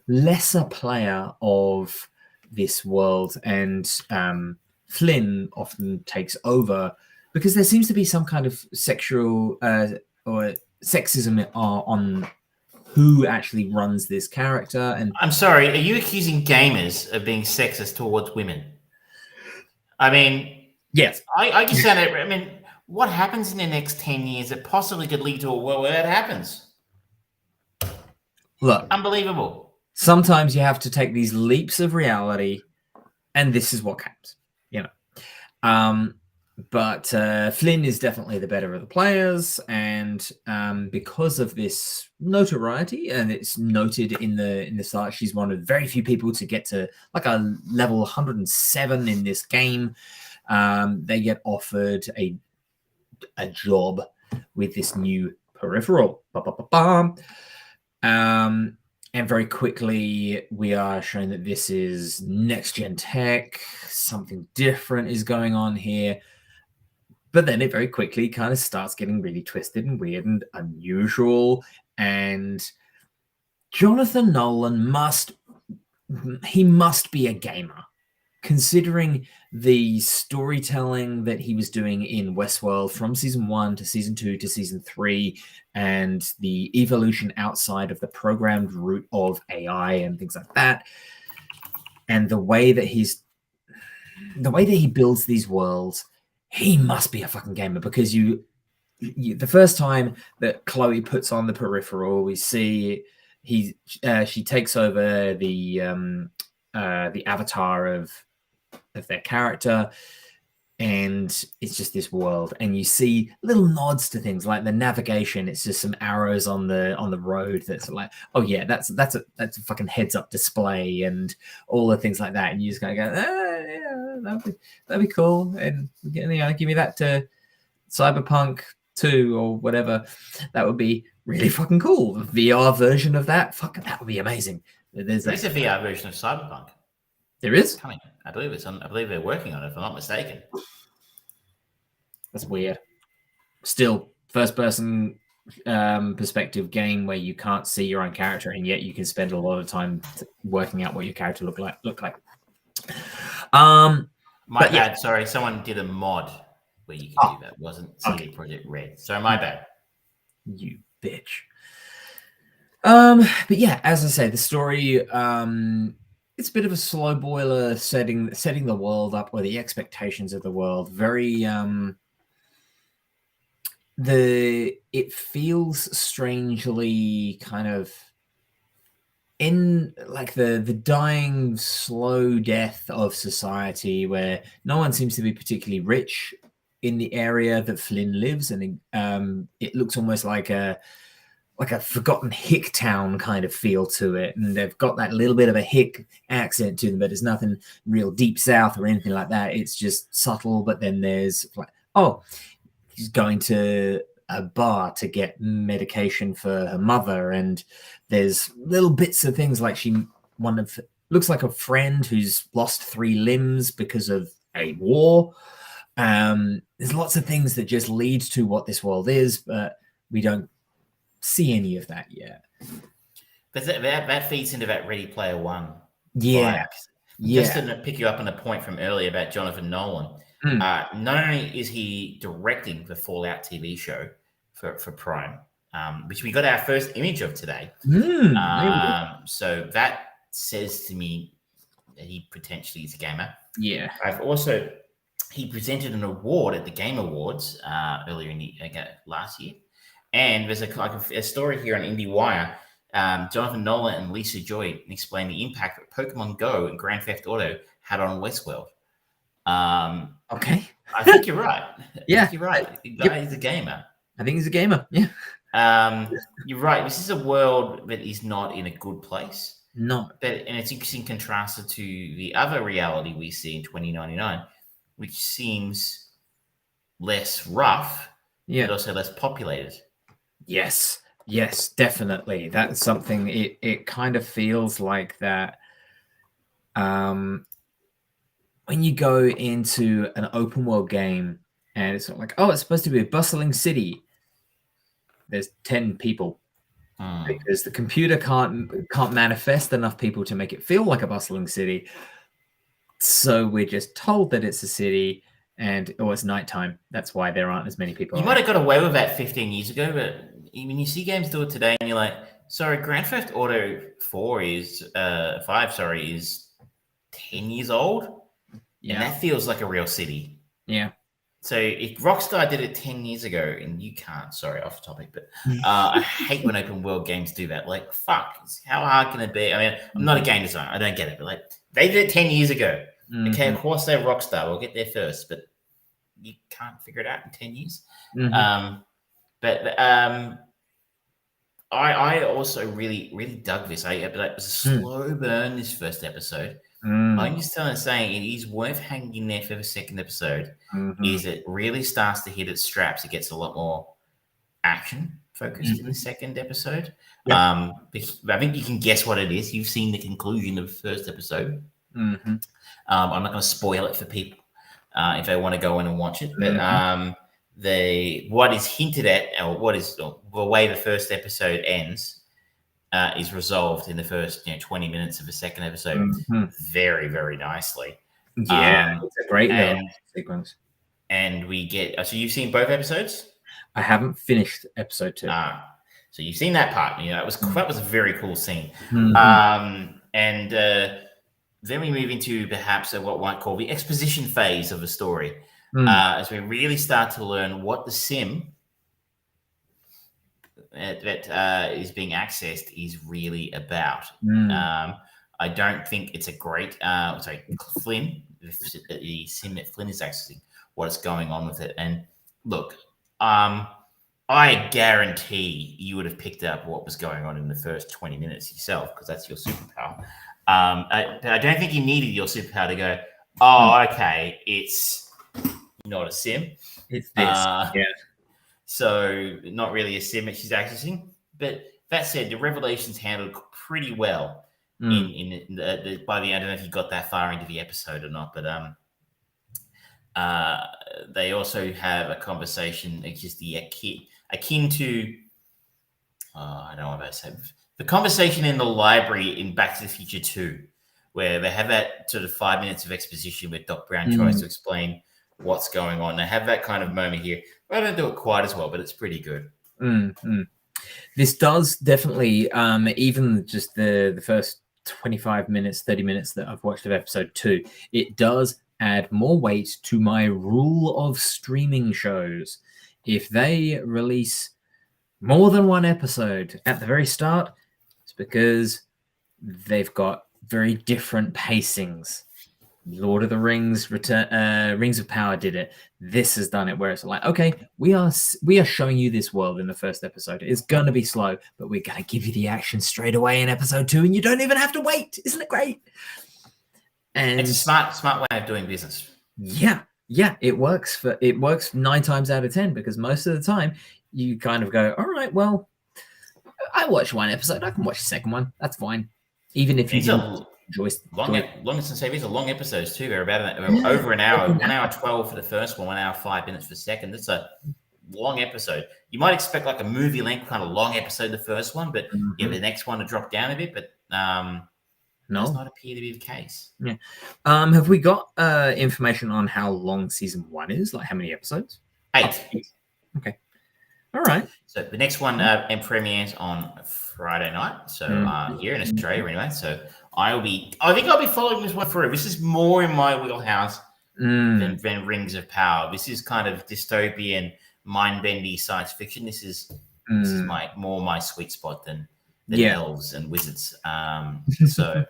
lesser player of this world, and Flynn often takes over because there seems to be some kind of sexual or sexism on who actually runs this character. And I'm sorry, are you accusing gamers of being sexist towards women? I mean, yes, I just said it. I mean, what happens in the next 10 years that possibly could lead to a world where that happens? Look, unbelievable. Sometimes you have to take these leaps of reality, and this is what counts, you know. But Flynn is definitely the better of the players, and because of this notoriety, and it's noted in the start, she's one of very few people to get to like a level 107 in this game. They get offered a job with this new peripheral. And very quickly, we are shown that this is next-gen tech. Something different is going on here. But then it very quickly kind of starts getting really twisted and weird and unusual. And Jonathan Nolan must be a gamer, considering the storytelling that he was doing in Westworld from season 1 to season 2 to season 3, and the evolution outside of the programmed route of AI and things like that. And the way that he builds these worlds, he must be a fucking gamer, because you the first time that Chloe puts on the peripheral, we see she takes over the avatar of their character, and it's just this world, and you see little nods to things like the navigation. It's just some arrows on the road that's like, oh yeah, that's a fucking heads up display, and all the things like that, and you just kind of go, yeah, that'd be cool, and give me that to Cyberpunk 2 or whatever. That would be really fucking cool. The VR version of that, fucking, that would be amazing. There's a VR version of Cyberpunk. There is? Coming. I believe I believe they're working on it, if I'm not mistaken. That's weird. Still, first-person perspective game where you can't see your own character, and yet you can spend a lot of time working out what your character look like. My bad. Sorry, someone did a mod where you can do that. It wasn't CD Projekt Red. So my bad. You bitch. But yeah, as I say, the story, it's a bit of a slow boiler setting the world up, or the expectations of the world. Very it feels strangely kind of in like the dying slow death of society, where no one seems to be particularly rich in the area that Flynn lives, and it looks almost like a forgotten hick town kind of feel to it, and they've got that little bit of a hick accent to them, but there's nothing real deep south or anything like that. It's just subtle. But then there's like, oh, he's going to a bar to get medication for her mother, and there's little bits of things like looks like a friend who's lost 3 limbs because of a war. There's lots of things that just lead to what this world is, but we don't see any of that yet. But that feeds into that Ready Player One. Yeah. Just to pick you up on a point from earlier about Jonathan Nolan, not only is he directing the Fallout TV show for Prime, which we got our first image of today. So that says to me that he potentially is a gamer. Yeah. He presented an award at the Game Awards earlier in last year. And there's a story here on IndieWire. Jonathan Nolan and Lisa Joy explain the impact that Pokemon Go and Grand Theft Auto had on Westworld. Okay. I think you're right. Yeah. You're right. The guy is a gamer. I think he's a gamer. Yeah. You're right. This is a world that is not in a good place. No. And it's interesting contrasted to the other reality we see in 2099, which seems less rough, but also less populated. Yes, definitely. That's something. It kind of feels like that. When you go into an open world game and it's not like, oh, it's supposed to be a bustling city. There's 10 people because the computer can't manifest enough people to make it feel like a bustling city. So we're just told that it's a city. And it's nighttime. That's why there aren't as many people. You might have got away with that 15 years ago, but when you see games do it today, and you're like, "Sorry, Grand Theft Auto 5 is 10 years old," and that feels like a real city. Yeah. So if Rockstar did it 10 years ago, and you can't, sorry, off the topic, but I hate when open world games do that. Like, fuck, how hard can it be? I mean, I'm not a game designer, I don't get it, but like, they did it 10 years ago. Okay, of course they're Rockstar. We'll get there first, but you can't figure it out in 10 years. I also really dug this. It was a slow burn, this first episode. I'm just saying it is worth hanging in there for the second episode. Is it really starts to hit its straps? It gets a lot more action focused in the second episode. I think you can guess what it is. You've seen the conclusion of the first episode. I'm not going to spoil it for people if they want to go in and watch it. But what is hinted at, or the way the first episode ends, is resolved in the first 20 minutes of the second episode very, very nicely. Yeah, it's a great sequence. And we get. So you've seen both episodes? I haven't finished episode 2. So you've seen that part. That was a very cool scene. Then we move into perhaps what one might call the exposition phase of the story, as we really start to learn what the sim that is being accessed is really about. I don't think it's a great, Flynn, the sim that Flynn is accessing, what's going on with it. And look, I guarantee you would have picked up what was going on in the first 20 minutes yourself, because that's your superpower. I don't think you needed your superpower to go, okay, it's not a sim. It's this. So not really a sim that she's accessing. But that said, the revelation's handled pretty well. by the end. I don't know if you got that far into the episode or not, but they also have a conversation, just akin to, I don't know what I say, the conversation in the library in Back to the Future 2, where they have that sort of 5 minutes of exposition where Doc Brown tries to explain what's going on. They have that kind of moment here. I don't do it quite as well, but it's pretty good. This does definitely, even just the first 25 minutes, 30 minutes that I've watched of episode 2, it does add more weight to my rule of streaming shows. If they release more than one episode at the very start, it's because they've got very different pacings. Lord of the Rings, Rings of Power did it. This has done it where it's like, okay, we are showing you this world in the first episode. It's going to be slow, but we're going to give you the action straight away in episode 2, and you don't even have to wait. Isn't it great? And it's a smart way of doing business. Yeah, it works 9 times out of 10, because most of the time you kind of go, all right, well, I watched one episode, I can watch the second one. That's fine, even if you enjoy. These are long episodes too. They're about over an hour, 1 hour 12 for the first one, 1 hour 5 minutes for the second. That's a long episode. You might expect like a movie length kind of long episode, the first one, but the next one to drop down a bit. But does not appear to be the case. Yeah. Have we got information on how long season 1 is? Like how many episodes? 8. Okay. All right. So the next one premieres on Friday night. So here in Australia anyway. So I think I'll be following this one through. This is more in my wheelhouse than Rings of Power. This is kind of dystopian, mind-bendy science fiction. This is my sweet spot than elves and wizards. So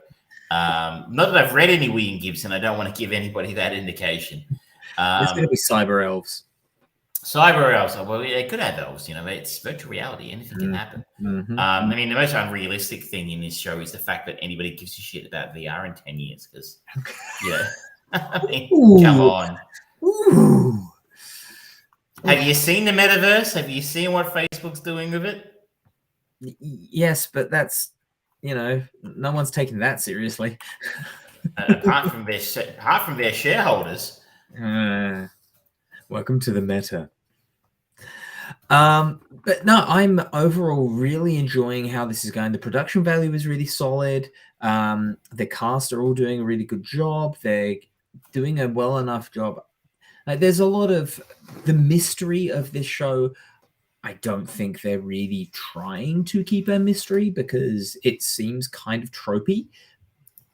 not that I've read any William Gibson. I don't want to give anybody that indication. It's going to be cyber elves. Cyber elves. Well, they could have elves. It's virtual reality. Anything can happen. I mean, the most unrealistic thing in this show is the fact that anybody gives a shit about VR in 10 years. Because, I mean, come on. Ooh. Have you seen the metaverse? Have you seen what Facebook's doing with it? Yes, but that's, no one's taking that seriously. apart from their shareholders. Welcome to the meta. But no, I'm overall really enjoying how this is going. The production value is really solid. The cast are all doing a really good job. They're doing a well enough job. There's a lot of the mystery of this show. I don't think they're really trying to keep a mystery because it seems kind of tropey,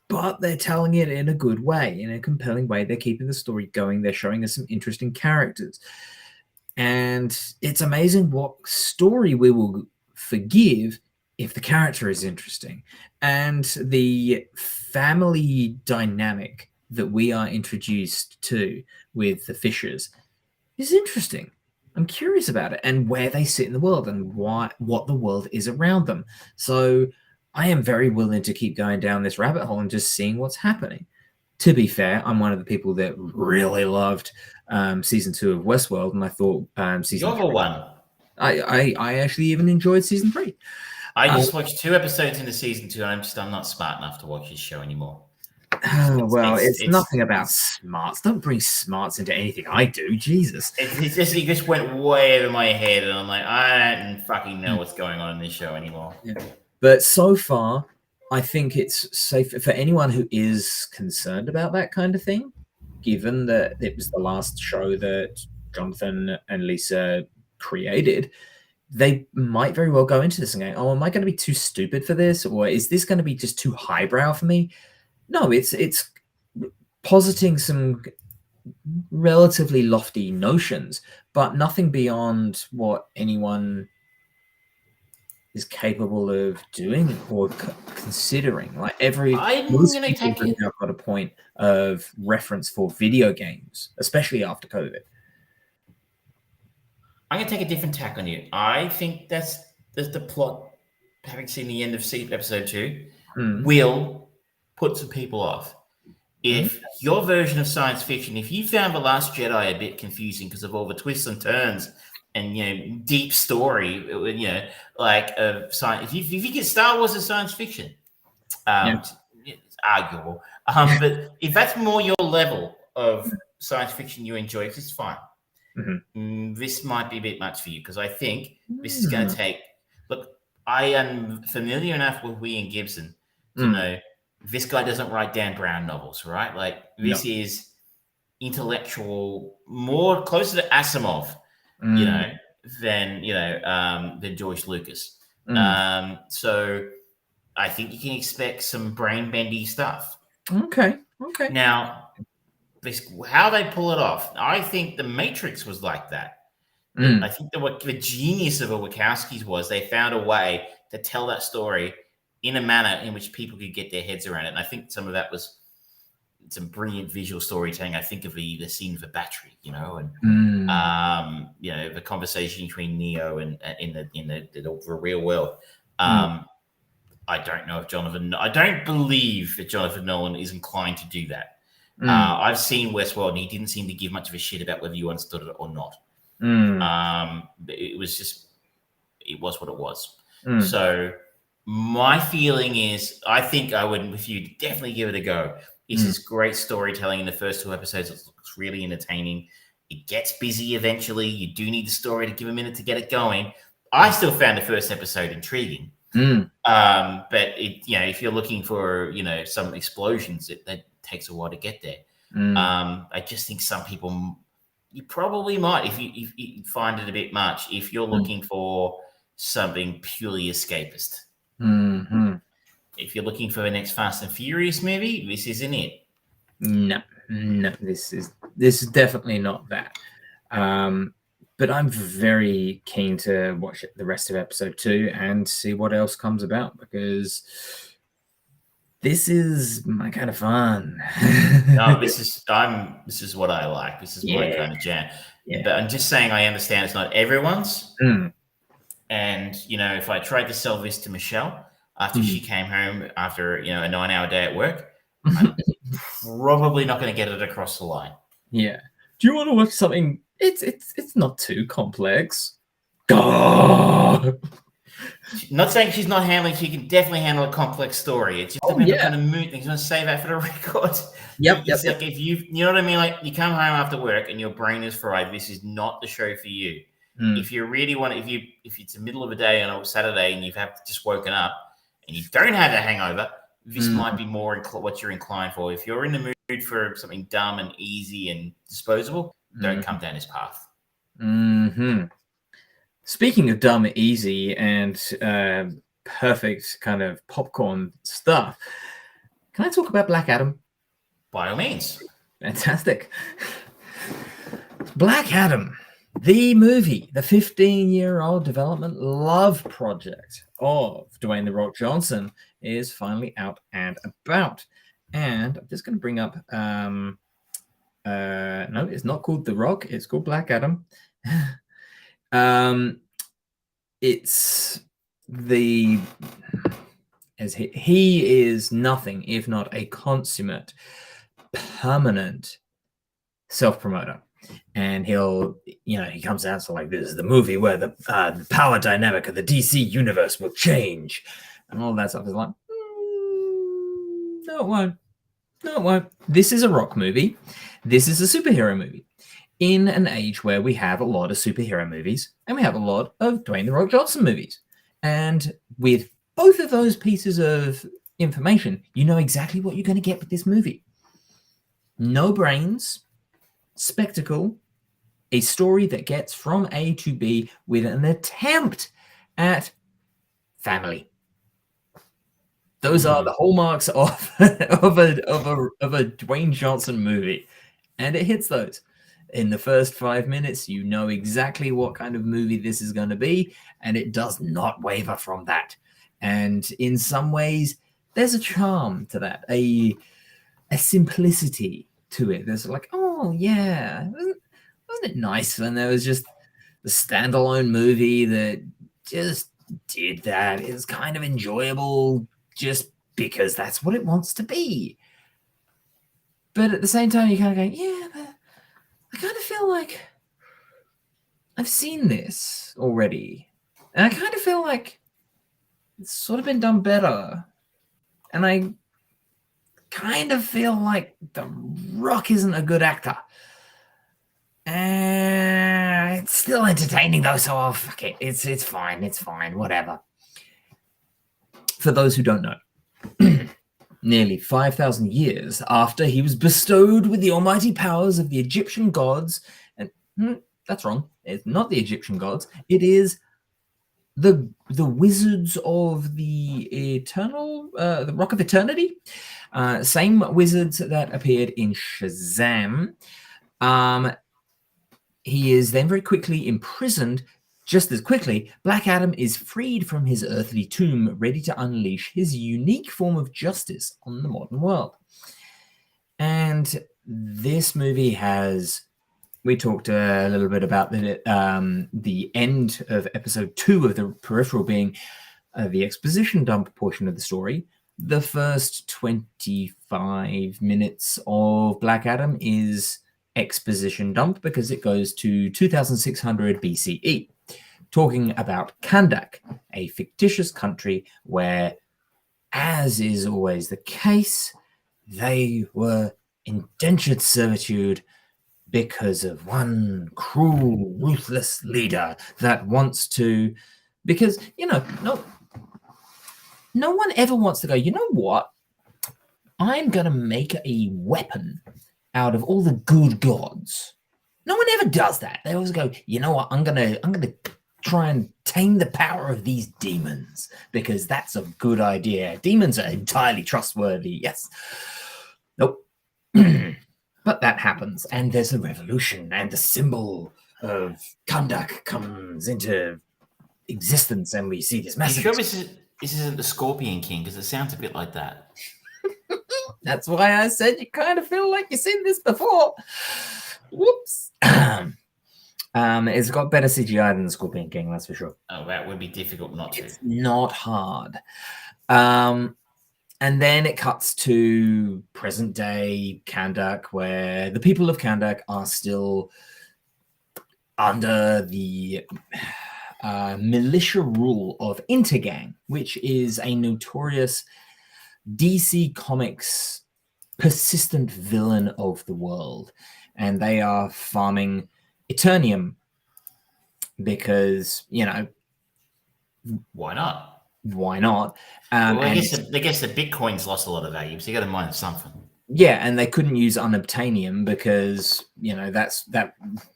but they're telling it in a good way, in a compelling way. They're keeping the story going. They're showing us some interesting characters. And it's amazing what story we will forgive if the character is interesting. And the family dynamic that we are introduced to with the Fishers is interesting. I'm curious about it and where they sit in the world and what the world is around them. So I am very willing to keep going down this rabbit hole and just seeing what's happening. To be fair, I'm one of the people that really loved season 2 of Westworld, and I thought season 3. One. I actually even enjoyed season 3. I just watched 2 episodes into season 2, and I'm not smart enough to watch this show anymore. It's nothing about smarts. Don't bring smarts into anything I do. Jesus. It just went way over my head, and I'm like, I don't fucking know what's going on in this show anymore. Yeah. But so far, I think it's safe for anyone who is concerned about that kind of thing, given that it was the last show that Jonathan and Lisa created. They might very well go into this and go, oh, am I going to be too stupid for this? Or is this going to be just too highbrow for me? No, it's positing some relatively lofty notions, but nothing beyond what anyone is capable of doing or considering. Like most people have now got a point of reference for video games, especially after COVID. I'm going to take a different tack on you. I think that's the plot, having seen the end of episode 2, will put some people off. If your version of science fiction, if you found The Last Jedi a bit confusing because of all the twists and turns and, deep story, like science, if you get Star Wars as science fiction, It's arguable. But if that's more your level of science fiction you enjoy, it's fine. This might be a bit much for you because I think this is going to take. Look, I am familiar enough with Ian Gibson to know this guy doesn't write Dan Brown novels, right? Like this is intellectual, more closer to Asimov, than George Lucas. So I think you can expect some brain bendy stuff. Okay. Now, how they pull it off, I think The Matrix was like that. I think what the genius of the Wachowskis was they found a way to tell that story in a manner in which people could get their heads around it. And I think some of that was some brilliant visual storytelling. I think of the scene of the battery, and the conversation between Neo and in the real world. I don't know if I don't believe that Jonathan Nolan is inclined to do that. I've seen Westworld, and he didn't seem to give much of a shit about whether you understood it or not. It was what it was. So my feeling is, I think I would, with you, definitely give it a go. This is great storytelling in the first 2 episodes. It looks really entertaining. It gets busy eventually. You do need the story to give a minute to get it going. I still found the first episode intriguing. But if you're looking for, some explosions, that takes a while to get there. I just think some people, you probably might, if you find it a bit much, if you're looking for something purely escapist. If you're looking for the next Fast and Furious movie, this isn't it. No, this is definitely not that. But I'm very keen to watch the rest of episode 2 and see what else comes about, because this is my kind of fun. No, this is what I like. This is my kind of jam. But I'm just saying, I understand it's not everyone's. And if I tried to sell this to Michelle after she came home after a 9-hour day at work, I'm probably not going to get it across the line. Yeah. Do you want to watch something? It's not too complex. God. Not saying she's not handling. She can definitely handle a complex story. It's just going to move things. Going to save that for the record. Yep. Like if you know what I mean. Like you come home after work and your brain is fried. This is not the show for you. If you really want, if it's the middle of the day on a Saturday and you've just woken up and you don't have a hangover, this might be more what you're inclined for. If you're in the mood for something dumb and easy and disposable, don't come down this path. Speaking of dumb, easy, and perfect kind of popcorn stuff, can I talk about Black Adam? By all means. Fantastic. Black Adam, the movie, the 15-year-old development love project of Dwayne "The Rock" Johnson, is finally out and about. And I'm just going to bring up, no, it's not called The Rock, it's called Black Adam. It's as he is nothing if not a consummate, permanent self-promoter. And he comes out so like, this is the movie where the power dynamic of the DC universe will change, and all that stuff is like, no, it won't. No, it won't. This is a Rock movie. This is a superhero movie. In an age where we have a lot of superhero movies and we have a lot of Dwayne "The Rock" Johnson movies. And with both of those pieces of information, you know exactly what you're going to get with this movie. No brains, spectacle, a story that gets from A to B with an attempt at family. Those are the hallmarks of a Dwayne Johnson movie, and it hits those. In the first 5 minutes, you know exactly what kind of movie this is going to be, and it does not waver from that. And in some ways, there's a charm to that, a simplicity to it. There's like, oh yeah, wasn't it nice when there was just the standalone movie that just did that? It was kind of enjoyable just because that's what it wants to be. But at the same time, you kind of go, yeah, but I kind of feel like I've seen this already. And I kind of feel like it's sort of been done better. And I kind of feel like The Rock isn't a good actor. It's still entertaining though, so fuck it. It's fine. It's fine. Whatever. For those who don't know, nearly 5,000 years after he was bestowed with the almighty powers of the Egyptian gods, and that's wrong. It's not the Egyptian gods. It is the wizards of the the Rock of Eternity. Same wizards that appeared in Shazam. He is then very quickly imprisoned. Just as quickly, Black Adam is freed from his earthly tomb, ready to unleash his unique form of justice on the modern world. And this movie has... We talked a little bit about the end of episode 2 of The Peripheral being the exposition dump portion of the story. The first 25 minutes of Black Adam is exposition dump because it goes to 2600 BCE, talking about Kandak, a fictitious country where, as is always the case, they were indentured servitude because of one cruel, ruthless leader that wants to... Because, no one ever wants to go, you know what? I'm going to make a weapon out of all the good gods. No one ever does that. They always go, you know what? I'm gonna try and tame the power of these demons because that's a good idea. Demons are entirely trustworthy. Yes. Nope. But that happens, and there's a revolution, and the symbol of Kandak comes into existence, and we see this massive... You sure this isn't the Scorpion King? Because it sounds a bit like that. That's why I said you kind of feel like you've seen this before. Whoops. It's got better CGI than the Scorpion King, that's for sure. Oh, that would be difficult not to. It's not hard. And then it cuts to present day Kandak, where the people of Kandak are still under the militia rule of Intergang, which is a notorious DC Comics persistent villain of the world. And they are farming Eternium because, why not? Why not? I guess the Bitcoin's lost a lot of value, so you got to mine something. Yeah, and they couldn't use unobtainium because, that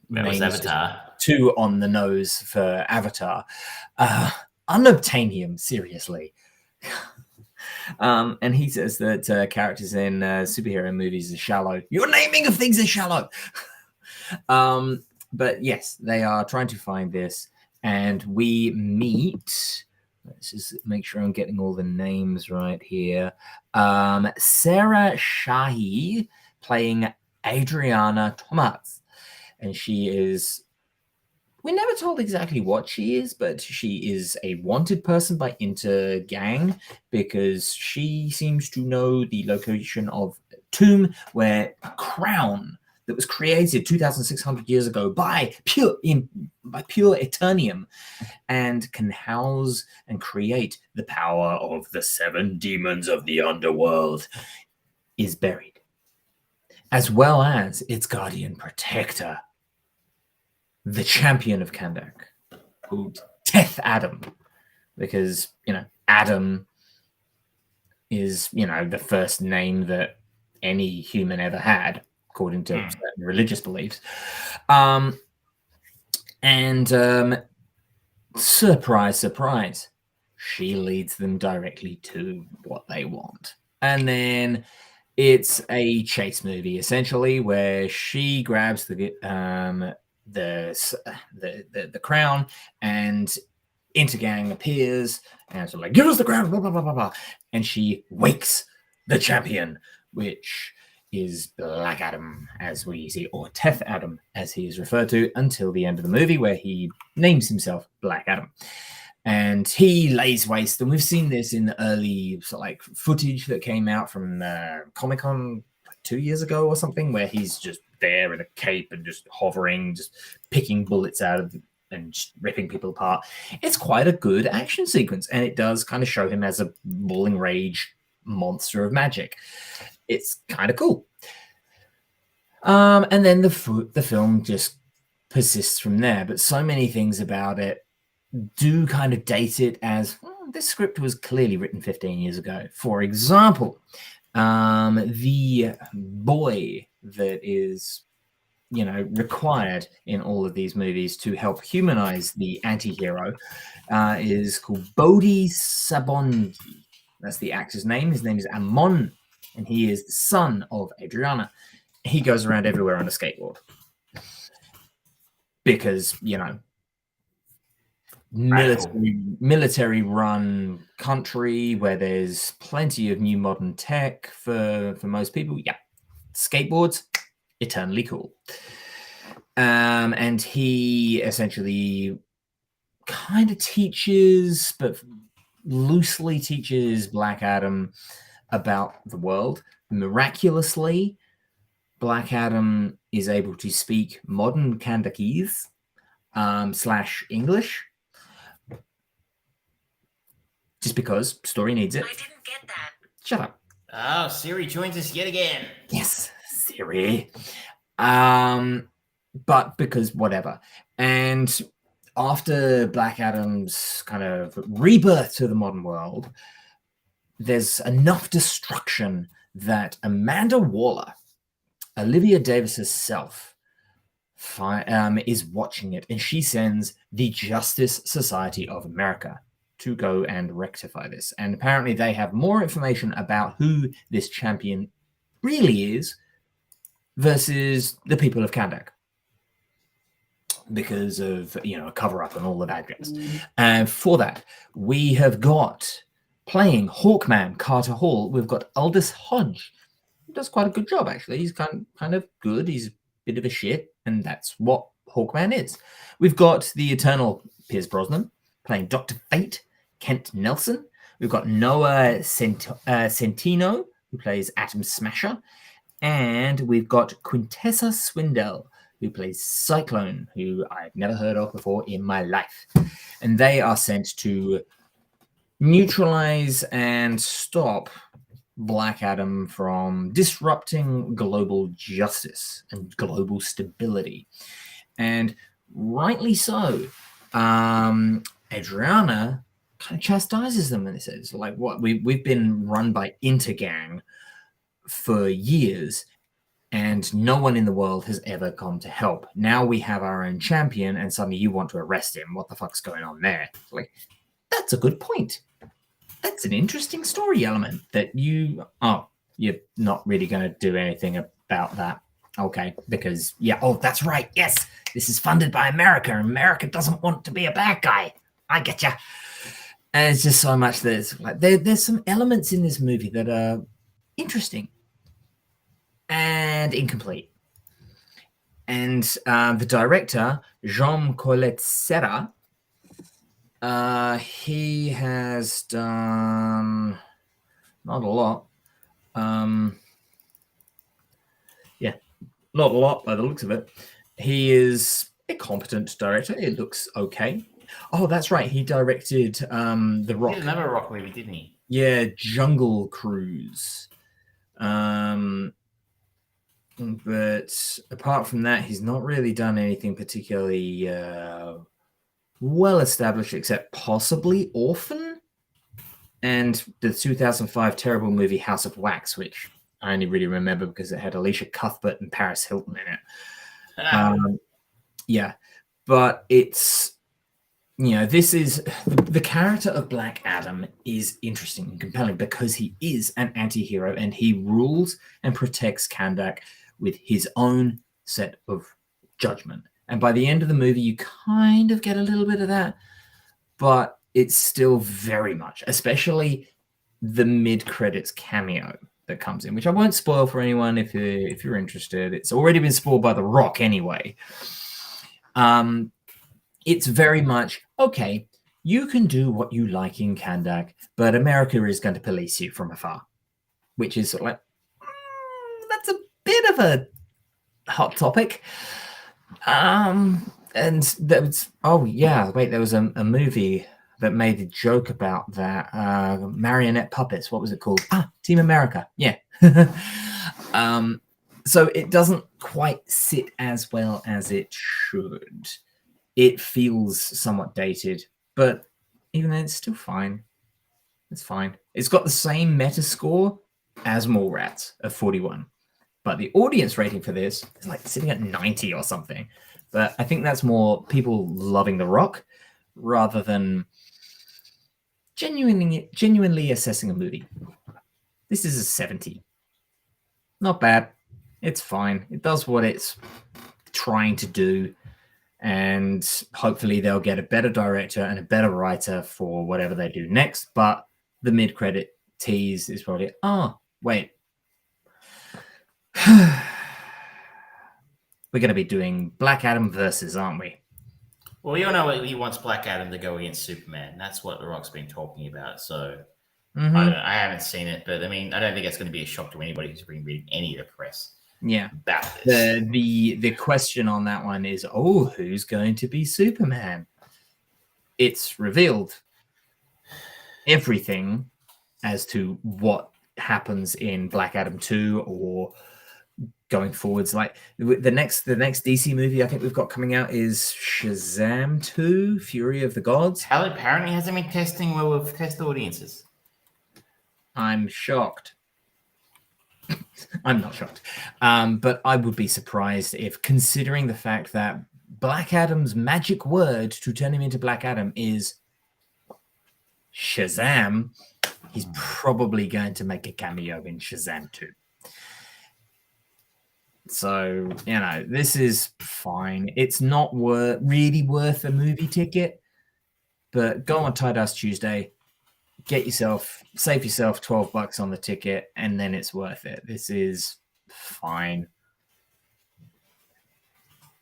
was Avatar. Too on the nose for Avatar. Unobtainium, seriously. And he says that characters in superhero movies are shallow. Your naming of things is shallow. But yes, they are trying to find this, and we meet... Let's just make sure I'm getting all the names right here. Sarah Shahi playing Adriana Thomas. And she is... We're never told exactly what she is, but she is a wanted person by Intergang because she seems to know the location of a tomb where a crown that was created 2,600 years ago by pure Eternium and can house and create the power of the 7 demons of the underworld is buried, as well as its guardian protector, the champion of Kandak, who Teth Adam, because, Adam is, the first name that any human ever had, according to certain religious beliefs. Surprise, surprise, she leads them directly to what they want. And then it's a chase movie, essentially, where she grabs the crown, and Intergang appears, and it's like, give us the crown, blah, blah, blah, blah, blah. And she wakes the champion, which is Black Adam, as we see, or Teth Adam, as he is referred to, until the end of the movie, where he names himself Black Adam. And he lays waste, and we've seen this in the early footage that came out from Comic-Con 2 years ago or something, where he's just there in a cape and just hovering, just picking bullets out of and just ripping people apart. It's quite a good action sequence, and it does kind of show him as a bull in rage monster of magic. It's kind of cool. And then the film just persists from there. But so many things about it do kind of date it as this script was clearly written 15 years ago. For example, the boy that is, required in all of these movies to help humanize the anti-hero is called Bodhi Sabondi. That's the actor's name. His name is Amon, and he is the son of Adriana. He goes around everywhere on a skateboard because, military run country where there's plenty of new modern tech for most people. Yeah, skateboards, eternally cool. And he essentially kind of teaches, but loosely teaches Black Adam about the world. Miraculously, Black Adam is able to speak modern Kandakese / English. Just because story needs it. I didn't get that. Shut up. Oh, Siri joins us yet again. Yes, Siri. But because whatever. And after Black Adam's kind of rebirth to the modern world, there's enough destruction that Amanda Waller, Olivia Davis herself, is watching it, and she sends the Justice Society of America to go and rectify this. And apparently they have more information about who this champion really is versus the people of Kandak, because of, a cover-up and all the bad guys. And for that, we have got, playing Hawkman Carter Hall, we've got Aldous Hodge, who does quite a good job, actually. He's kind of good. He's a bit of a shit, and that's what Hawkman is. We've got the eternal Pierce Brosnan playing Dr. Fate, Kent Nelson. We've got Noah Centino, who plays Atom Smasher. And we've got Quintessa Swindell, who plays Cyclone, who I've never heard of before in my life. And they are sent to neutralize and stop Black Adam from disrupting global justice and global stability. And rightly so. Adriana kind of chastises them, and it says, like, what we've been run by Intergang for years, and no one in the world has ever come to help. Now we have our own champion, and suddenly you want to arrest him. What the fuck's going on there? Like, that's a good point. That's an interesting story element that you're not really going to do anything about that. Okay, because, that's right. Yes, this is funded by America. America doesn't want to be a bad guy. I get you. And it's just so much that there's some elements in this movie that are interesting and incomplete. And the director, Jean Colette Serra, he has done not a lot. Not a lot by the looks of it. He is a competent director. It looks okay. Oh, that's right. He directed The Rock. He did another Rock movie, didn't he? Yeah, Jungle Cruise. But apart from that, he's not really done anything particularly well established, except possibly Orphan and the 2005 terrible movie House of Wax, which I only really remember because it had Alicia Cuthbert and Paris Hilton in it. But it's, this is the character of Black Adam is interesting and compelling because he is an anti-hero and he rules and protects Kandak with his own set of judgment. And by the end of the movie, you kind of get a little bit of that, but it's still very much, especially the mid-credits cameo that comes in, which I won't spoil for anyone if you're interested. It's already been spoiled by The Rock anyway. It's very much, okay, you can do what you like in Kandak, but America is going to police you from afar, which is sort of like, that's a bit of a hot topic. And there was, there was a movie that made a joke about that. Marionette puppets. What was it called? Team America. Yeah. So it doesn't quite sit as well as it should. It feels somewhat dated, but even then, it's still fine. It's fine. It's got the same Metascore as Mallrats of 41, but the audience rating for this is like sitting at 90 or something. But I think that's more people loving The Rock rather than genuinely assessing a movie. This is a 70. Not bad. It's fine. It does what it's trying to do, and hopefully they'll get a better director and a better writer for whatever they do next. But the mid-credit tease is probably, wait. We're going to be doing Black Adam versus, aren't we? Well, we all know he wants Black Adam to go against Superman. That's what The Rock's been talking about. So I haven't seen it, but I mean, I don't think it's going to be a shock to anybody who's been reading any of the press. Yeah. About this. The question on that one is, who's going to be Superman? It's revealed everything as to what happens in Black Adam 2 or going forwards. Like the next DC movie I think we've got coming out is Shazam 2, Fury of the Gods. Hell, apparently hasn't been testing well with test audiences. I'm shocked. I'm not shocked. But I would be surprised if, considering the fact that Black Adam's magic word to turn him into Black Adam is Shazam, he's probably going to make a cameo in Shazam 2. So, this is fine. It's not really worth a movie ticket, but go on Tight Ass Tuesday, save yourself $12 on the ticket, and then it's worth it. This is fine.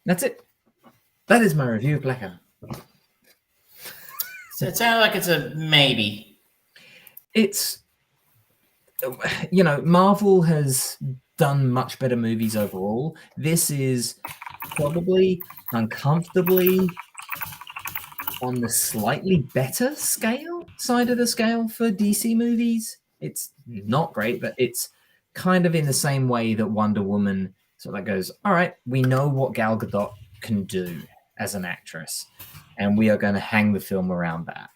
That's it. That is my review of Black Adam. So it sounds like it's a maybe. It's, Marvel has done much better movies overall. This is probably uncomfortably on the slightly better side of the scale for DC movies. It's not great, but it's kind of in the same way that Wonder Woman sort of goes, all right, we know what Gal Gadot can do as an actress, and we are going to hang the film around that.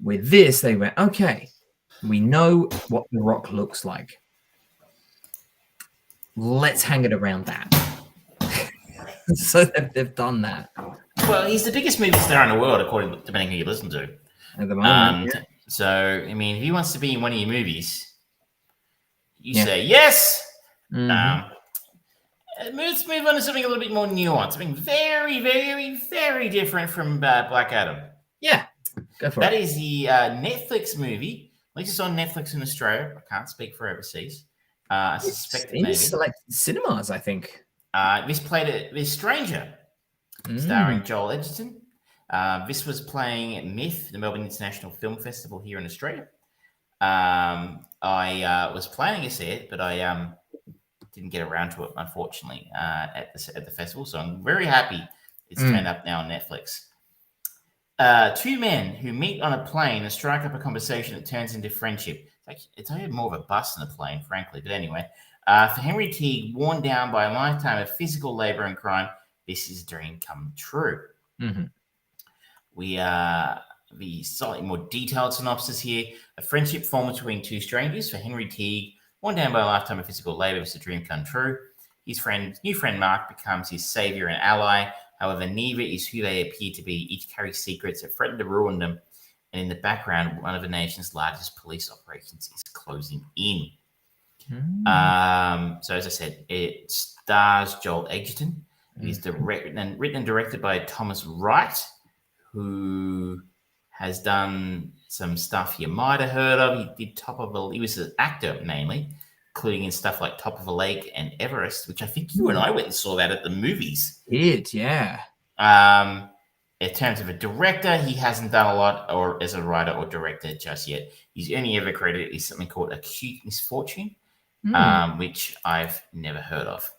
With this, they went, okay, we know what The Rock looks like. Let's hang it around that. So they've done that. Well, he's the biggest movie star in the world, depending who you listen to. At the moment, yeah. So, I mean, if he wants to be in one of your movies, you say yes. Mm-hmm. Let's move on to something a little bit more nuanced, something very, very, very different from Black Adam. Yeah, go for it. That is the Netflix movie. At least it's on Netflix in Australia. I can't speak for overseas. I suspect in select cinemas, I think. This played this Stranger, starring Joel Edgerton. This was playing at MIF, the Melbourne International Film Festival here in Australia. I was planning to see it, but I didn't get around to it, unfortunately, at the festival. So I'm very happy it's turned up now on Netflix. Two men who meet on a plane and strike up a conversation that turns into friendship. It's only more of a bus than a plane, frankly. But anyway, for Henry Teague, worn down by a lifetime of physical labor and crime, this is a dream come true. Mm-hmm. The slightly more detailed synopsis here. A friendship formed between two strangers. For Henry Teague, worn down by a lifetime of physical labor, it's a dream come true. His new friend Mark becomes his savior and ally. However, neither is who they appear to be. Each carry secrets that threaten to ruin them. And in the background, one of the nation's largest police operations is closing in. So as I said, it stars Joel Edgerton. It is written and directed by Thomas Wright, who has done some stuff you might have heard of. He was an actor mainly, including in stuff like Top of a Lake and Everest, which I think you and I went and saw that at the movies. Yeah. In terms of a director, he hasn't done a lot, or as a writer or director just yet. His only ever credit is something called Acute Misfortune, which I've never heard of.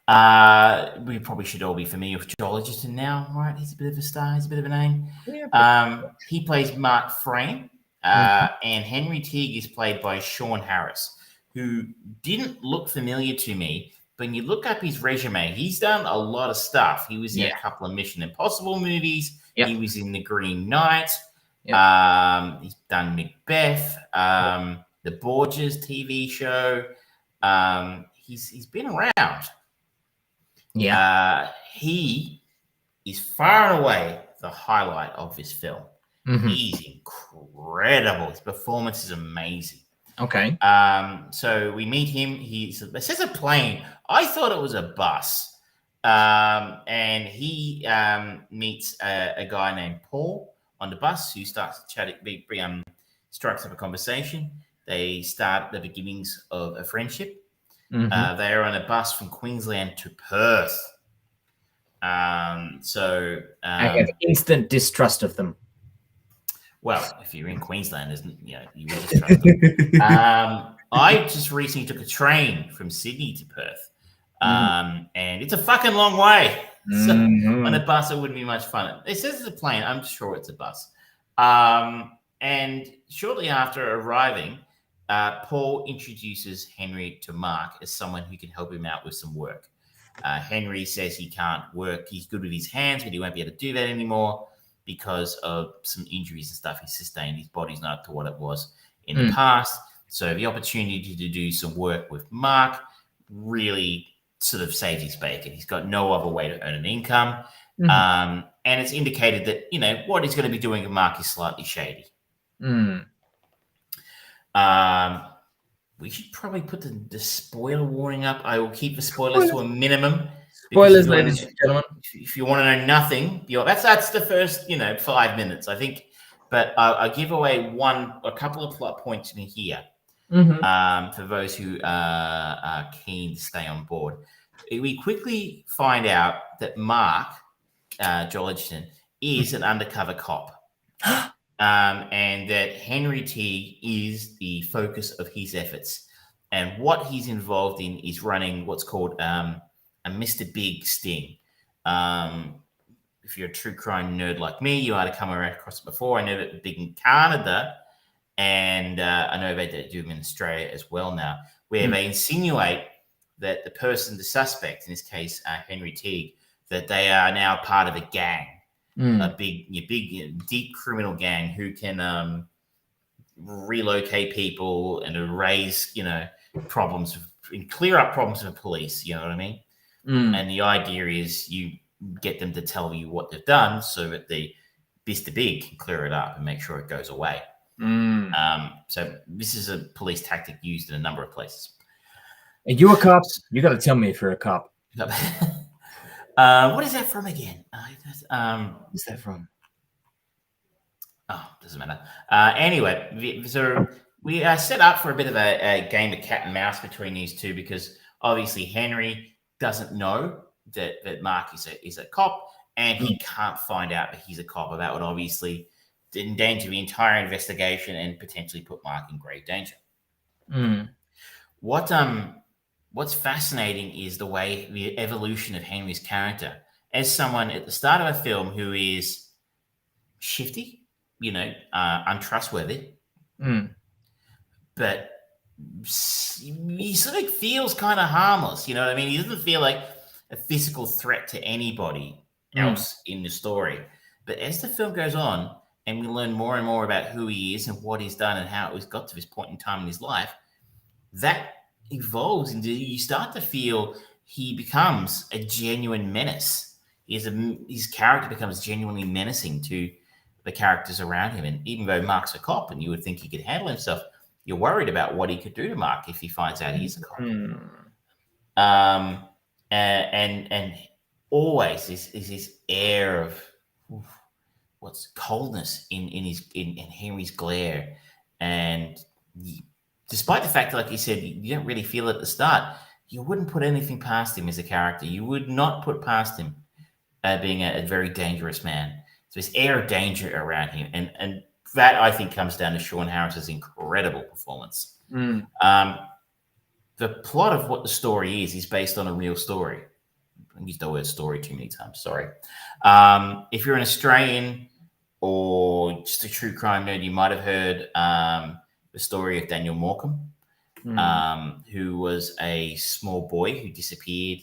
We probably should all be familiar with Joel Edgerton now, right? He's a bit of a star. He's a bit of a name. Yeah, He plays Mark Frame, and Henry Teague is played by Sean Harris, who didn't look familiar to me. But when you look up his resume, he's done a lot of stuff. He was in a couple of Mission Impossible movies. Yep. He was in The Green Knight. Yep. He's done Macbeth, the Borgias TV show. He's been around. Yeah. He is far and away the highlight of this film. Mhm. He's incredible. His performance is amazing. Okay. So we meet him. It says a plane. I thought it was a bus. And he meets a guy named Paul on the bus who starts chatting, strikes up a conversation. They start the beginnings of a friendship. Mhm. They are on a bus from Queensland to Perth. I have instant distrust of them. Well, if you're in Queensland, you would distrust them. I just recently took a train from Sydney to Perth, and it's a fucking long way. So on a bus, it wouldn't be much fun. It says it's a plane. I'm sure it's a bus. And shortly after arriving, Paul introduces Henry to Mark as someone who can help him out with some work. Henry says he can't work. He's good with his hands, but he won't be able to do that anymore because of some injuries and stuff he sustained. His body's not up to what it was in the past. So the opportunity to do some work with Mark really sort of saves his bacon. He's got no other way to earn an income. And it's indicated that, what he's going to be doing with Mark is slightly shady. We should probably put the spoiler warning up. I will keep the spoilers to a minimum. Spoilers, ladies and gentlemen. If you want to know nothing, that's the first 5 minutes, I think. But I'll give away a couple of plot points in here for those who are keen to stay on board. We quickly find out that Mark, Joel Edgerton, is an undercover cop. And that Henry Teague is the focus of his efforts. And what he's involved in is running what's called a Mr. Big sting. If you're a true crime nerd like me, you might have come across it before. I know that big in Canada, and I know they do them in Australia as well now, where they insinuate that the suspect, in this case, Henry Teague, that they are now part of a gang. A big, deep criminal gang who can relocate people and erase, problems and clear up problems with the police. You know what I mean? And the idea is you get them to tell you what they've done so that the Mr. Big can clear it up and make sure it goes away. So this is a police tactic used in a number of places. Are you a cop? You got to tell me if you're a cop. What is that from again? What's that from? Oh, doesn't matter. Anyway, so we are set up for a bit of a game of cat and mouse between these two because obviously Henry doesn't know that Mark is a cop, and he can't find out that he's a cop. That would obviously endanger the entire investigation and potentially put Mark in grave danger. What's fascinating is the evolution of Henry's character as someone at the start of a film who is shifty, untrustworthy, but he sort of feels kind of harmless. You know what I mean? He doesn't feel like a physical threat to anybody else in the story. But as the film goes on and we learn more and more about who he is and what he's done and how he's got to this point in time in his life, that evolves into you start to feel he becomes a genuine menace. His character becomes genuinely menacing to the characters around him. And even though Mark's a cop and you would think he could handle himself, you're worried about what he could do to Mark if he finds out he's a cop. And always is this air of what's coldness in Henry's glare. And despite the fact that, like you said, you don't really feel it at the start, you wouldn't put anything past him as a character. You would not put past him being a very dangerous man. So this air of danger around him. And that, I think, comes down to Sean Harris's incredible performance. The plot of what the story is based on a real story. used the word story too many times. Sorry. If you're an Australian or just a true crime nerd, you might have heard the story of Daniel Morecambe, who was a small boy who disappeared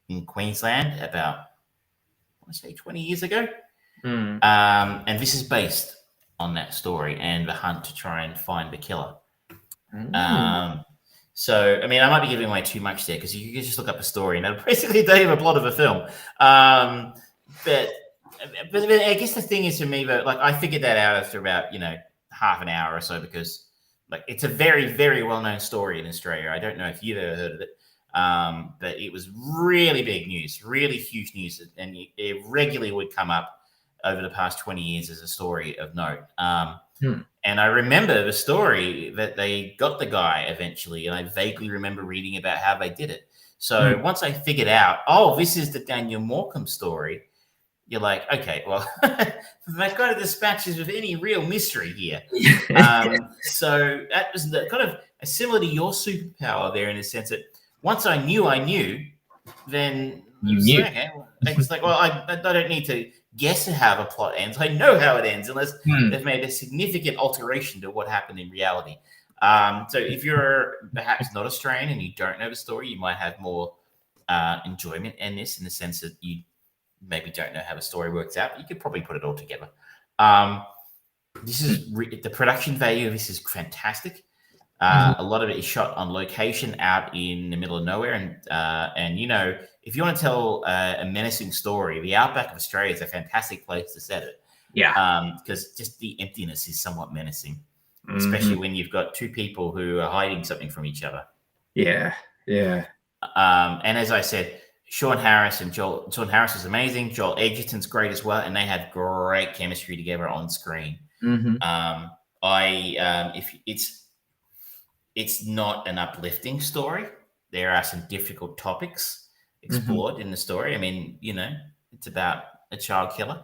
in Queensland about, I want to say, 20 years ago. And this is based on that story and the hunt to try and find the killer. So, I mean, I might be giving away too much there because you can just look up a story and it'll basically tell you the plot of a film. But I guess the thing is for me that, like, I figured that out after about, half an hour or so because, like, it's a very, very well-known story in Australia. I don't know if you've ever heard of it, but it was really big news, really huge news, and it regularly would come up over the past 20 years as a story of note. And I remember the story that they got the guy eventually, and I vaguely remember reading about how they did it. So once I figured out, this is the Daniel Morecambe story, you're like, okay, well, they've got to dispatch us with any real mystery here. So that was kind of similar to your superpower there in the sense that once I knew, then you knew. Okay, it's like, well, I don't need to guess how the plot ends. I know how it ends unless they've made a significant alteration to what happened in reality. So if you're perhaps not Australian and you don't know the story, you might have more enjoyment in this, in the sense that you maybe don't know how the story works out, but you could probably put it all together. This is the production value of this is fantastic. A lot of it is shot on location out in the middle of nowhere, and if you want to tell a menacing story, the outback of Australia is a fantastic place to set it. Yeah, because just the emptiness is somewhat menacing, especially when you've got two people who are hiding something from each other. Yeah. And as I said, Sean Harris is amazing. Joel Edgerton's great as well, and they have great chemistry together on screen. It's not an uplifting story. There are some difficult topics explored in the story. I mean, it's about a child killer.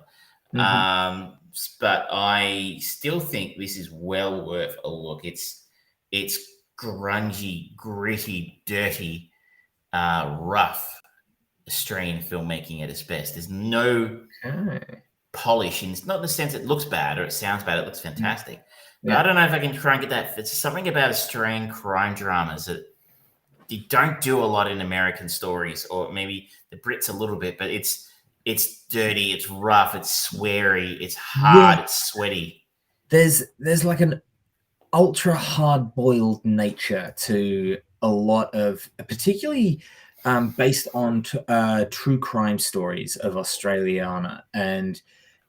But I still think this is well worth a look. It's grungy, gritty, dirty, rough Australian filmmaking at its best. There's no polish, and it's not in the sense it looks bad or it sounds bad. It looks fantastic. But I don't know if I can try and get that. It's something about Australian crime dramas that you don't do a lot in American stories, or maybe the Brits a little bit, but it's dirty, it's rough, it's sweary, it's hard, it's sweaty. There's like an ultra hard-boiled nature to a lot of, particularly based on true crime stories of Australiana and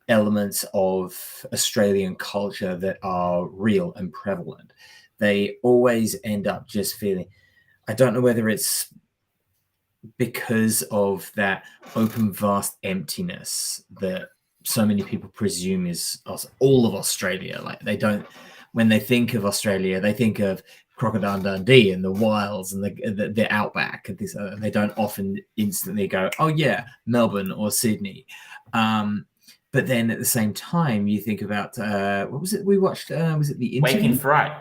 elements of Australian culture that are real and prevalent. They always end up just feeling, I don't know whether it's because of that open, vast emptiness that so many people presume is all of Australia. Like, they don't, when they think of Australia, they think of Crocodile Dundee and the wilds and the outback. And they don't often instantly go, oh yeah, Melbourne or Sydney. But then at the same time, you think about what was it we watched? Was it the interview? Waking Fright?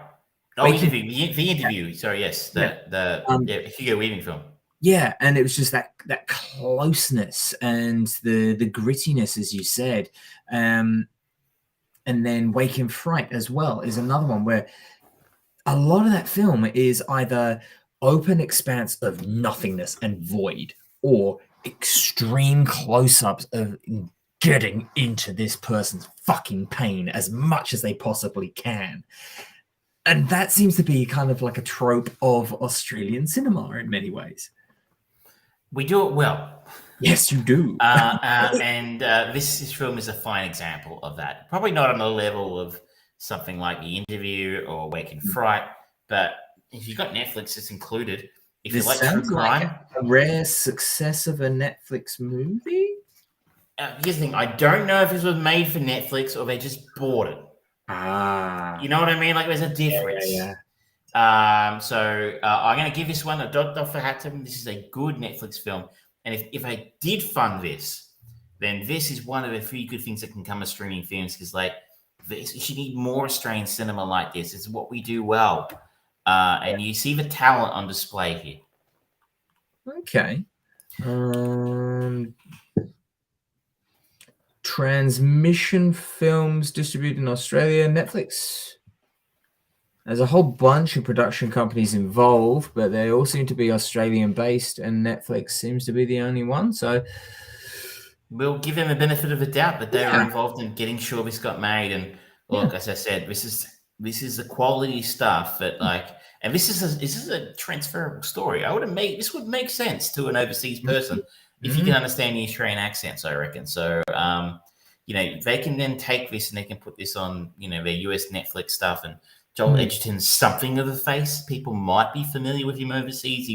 Oh, the interview. Yeah. Sorry, yes, the Hugo Weaving film. Yeah, and it was just that closeness and the grittiness, as you said, and then Waking Fright as well is another one where a lot of that film is either open expanse of nothingness and void, or extreme close-ups of getting into this person's fucking pain as much as they possibly can. And that seems to be kind of like a trope of Australian cinema in many ways. We do it well. Yes, you do. And this film is a fine example of that. Probably not on the level of something like The Interview or Waking Fright, but if you've got Netflix, it's included. If you like true crime, like a rare success of a Netflix movie. Here's the thing: I don't know if this was made for Netflix or they just bought it. You know what I mean? Like, there's a difference. So I'm going to give this one a dot for Hatton. This is a good Netflix film, and if I did fund this, then this is one of the few good things that can come of streaming films, because like you need more Australian cinema like this. It's what we do well, and you see the talent on display here. Okay. Transmission Films distributed in Australia. Netflix. There's a whole bunch of production companies involved, but they all seem to be Australian based, and Netflix seems to be the only one. So we'll give them the benefit of the doubt that they were involved in getting sure this got made. And look, as I said, this is the quality stuff that and this is a transferable story. This would make sense to an overseas person if you can understand the Australian accents, I reckon. So they can then take this and they can put this on their US Netflix stuff. And Joel Edgerton's something of a face. People might be familiar with him overseas.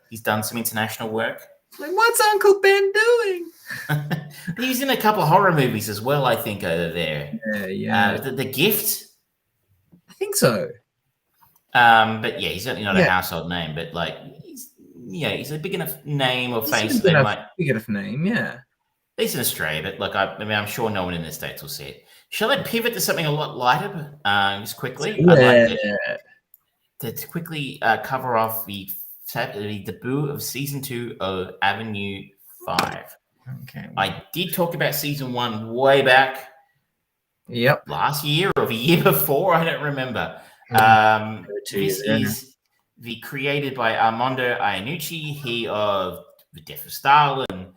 He's done some international work. Like, what's Uncle Ben doing? He's in a couple of horror movies as well, I think, over there. Yeah. The Gift? I think so. But yeah, he's certainly not a household name, but he's a big enough name or face. Big enough name, yeah. He's in Australia, but I'm sure no one in the States will see it. Shall I pivot to something a lot lighter just quickly? Yeah. I'd like to quickly cover off the debut of season 2 of Avenue 5. Okay. I did talk about season 1 way back. Yep. Last year or the year before, I don't remember. This is created by Armando Iannucci, he of The Death of Stalin,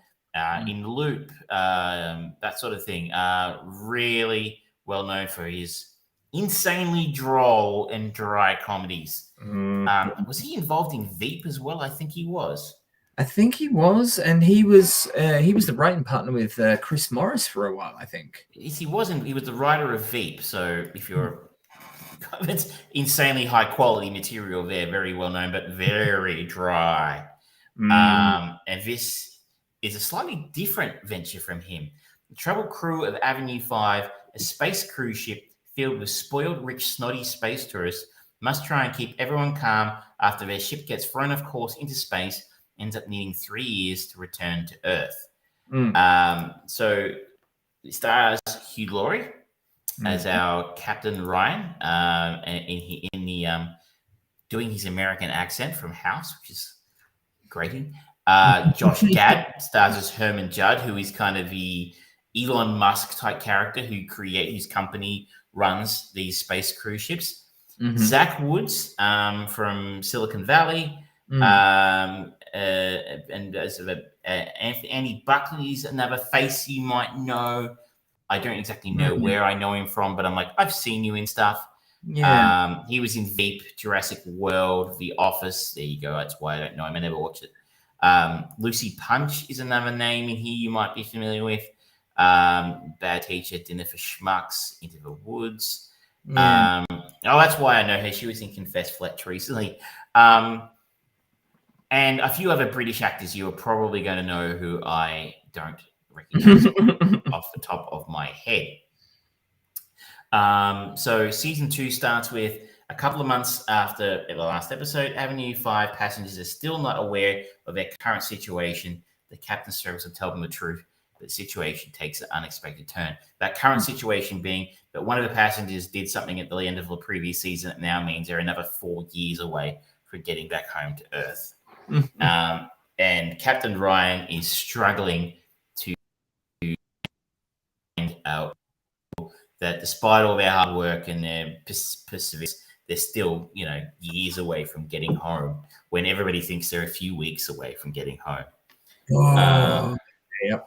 In the Loop, that sort of thing. Really well known for his insanely droll and dry comedies. Was he involved in Veep as well? I think he was. And he was the writing partner with Chris Morris for a while, I think. He wasn't. He was the writer of Veep. So if you're, it's insanely high quality material there, very well known, but very dry. And this is a slightly different venture from him. The troubled crew of Avenue 5, a space cruise ship filled with spoiled, rich, snotty space tourists, must try and keep everyone calm after their ship gets thrown off course into space, ends up needing 3 years to return to Earth. So it stars Hugh Laurie as our Captain Ryan, in the doing his American accent from House, which is grating. Josh Gad stars as Herman Judd, who is kind of the Elon Musk type character whose company runs these space cruise ships. Zach Woods from Silicon Valley, and as Andy Buckley's another face you might know. I don't exactly know where I know him from, but I'm like, I've seen you in stuff. Yeah. He was in Veep, Jurassic World, The Office. There you go. That's why I don't know him. I never watched it. Lucy Punch is another name in here you might be familiar with. Bad Teacher, Dinner for Schmucks, Into the Woods. That's why I know her. She was in Confess Fletch recently. And a few other British actors you are probably going to know who I don't recognize off the top of my head. So season 2 starts with a couple of months after the last episode. Avenue 5 passengers are still not aware of their current situation. The captain struggles to tell them the truth, but the situation takes an unexpected turn. That current situation being that one of the passengers did something at the end of the previous season that now means they're another 4 years away from getting back home to Earth. And Captain Ryan is struggling to find out that despite all their hard work and their perseverance, they're still, years away from getting home when everybody thinks they're a few weeks away from getting home. Yep.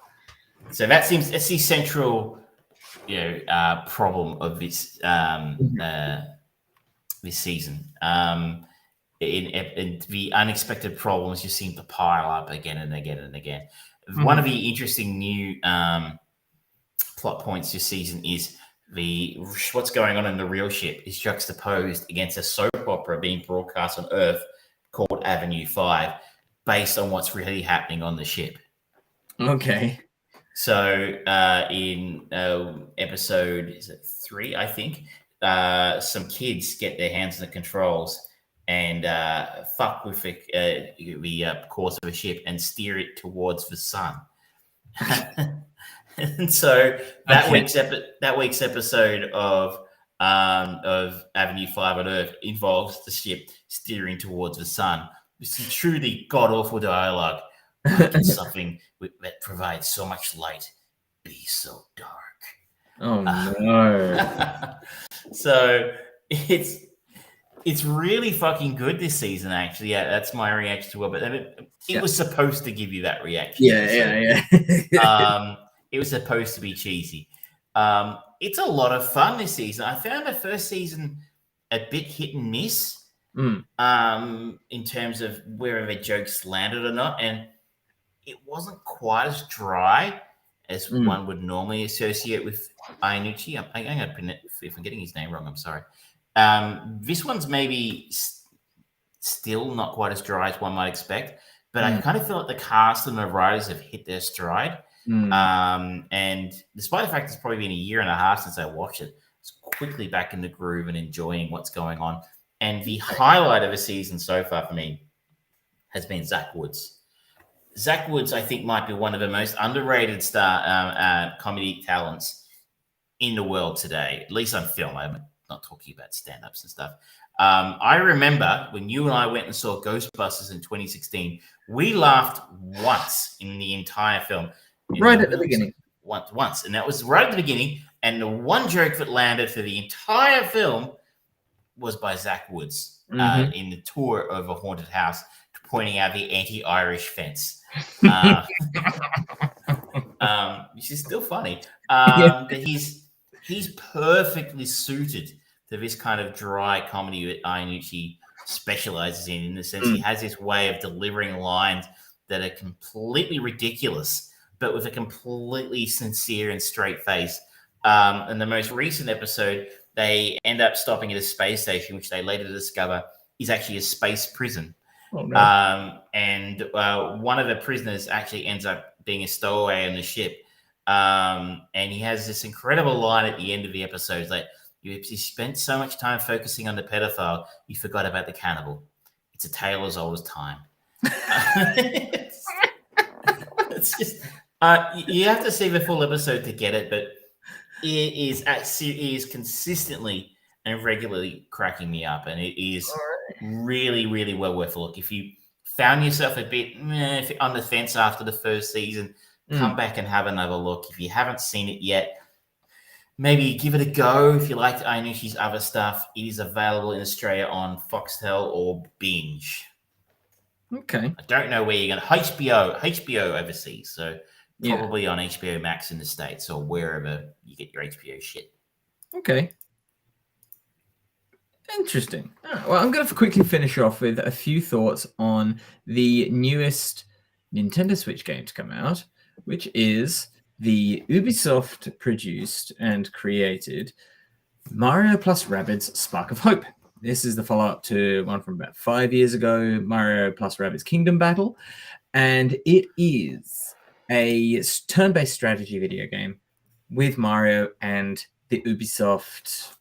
So that's the central, problem of this this season. In the unexpected problems just seem to pile up again and again and again. One of the interesting new plot points this season is what's going on in the real ship is juxtaposed against a soap opera being broadcast on Earth called Avenue 5, based on what's really happening on the ship. Okay. So in episode 3, I think, some kids get their hands on the controls and fuck with the course of a ship and steer it towards the sun. And so that week's episode of Avenue 5 on Earth involves the ship steering towards the sun. This is truly god-awful dialogue Can something that provides so much light be so dark? Oh no. So it's really fucking good this season, actually. Yeah, that's my reaction to it. But it was supposed to give you that reaction. Yeah. It was supposed to be cheesy. It's a lot of fun this season. I found the first season a bit hit and miss in terms of whether jokes landed or not. And it wasn't quite as dry as one would normally associate with Iannucci. I'm going to print it. If I'm getting his name wrong, I'm sorry. This one's maybe still not quite as dry as one might expect, but I kind of feel like the cast and the writers have hit their stride. And despite the fact it's probably been a year and a half since I watched it, it's quickly back in the groove and enjoying what's going on. And the highlight of the season so far for me has been Zach Woods. Zach Woods, I think, might be one of the most underrated comedy talents in the world today, at least on film. I'm not talking about stand-ups and stuff. I remember when you and I went and saw Ghostbusters in 2016, we laughed once in the entire film. Right at the beginning. Once. And that was right at the beginning. And the one joke that landed for the entire film was by Zach Woods in the tour of a haunted house, pointing out the anti-Irish fence. Which is still funny. But he's perfectly suited to this kind of dry comedy that Iannucci specializes in the sense he has this way of delivering lines that are completely ridiculous, but with a completely sincere and straight face. In the most recent episode, they end up stopping at a space station, which they later discover is actually a space prison. Oh, no. And one of the prisoners actually ends up being a stowaway on the ship. And he has this incredible line at the end of the episode. It's like, you spent so much time focusing on the pedophile, you forgot about the cannibal. It's a tale as old as time. It's just, you have to see the full episode to get it, but it is consistently and regularly cracking me up, and it is really, really well worth a look. If you found yourself a bit on the fence after the first season, come back and have another look. If you haven't seen it yet, maybe give it a go. If you liked Iannucci's other stuff, it is available in Australia on Foxtel or Binge. Okay. I don't know where you're going to... HBO overseas, so probably on HBO Max in the States or wherever you get your HBO shit. Okay. Interesting. Right, well, I'm going to quickly finish off with a few thoughts on the newest Nintendo Switch game to come out, which is the Ubisoft produced and created Mario plus Rabbids Spark of Hope. This is the follow-up to one from about 5 years ago, Mario plus Rabbids Kingdom Battle, and it is a turn-based strategy video game with Mario and the Ubisoft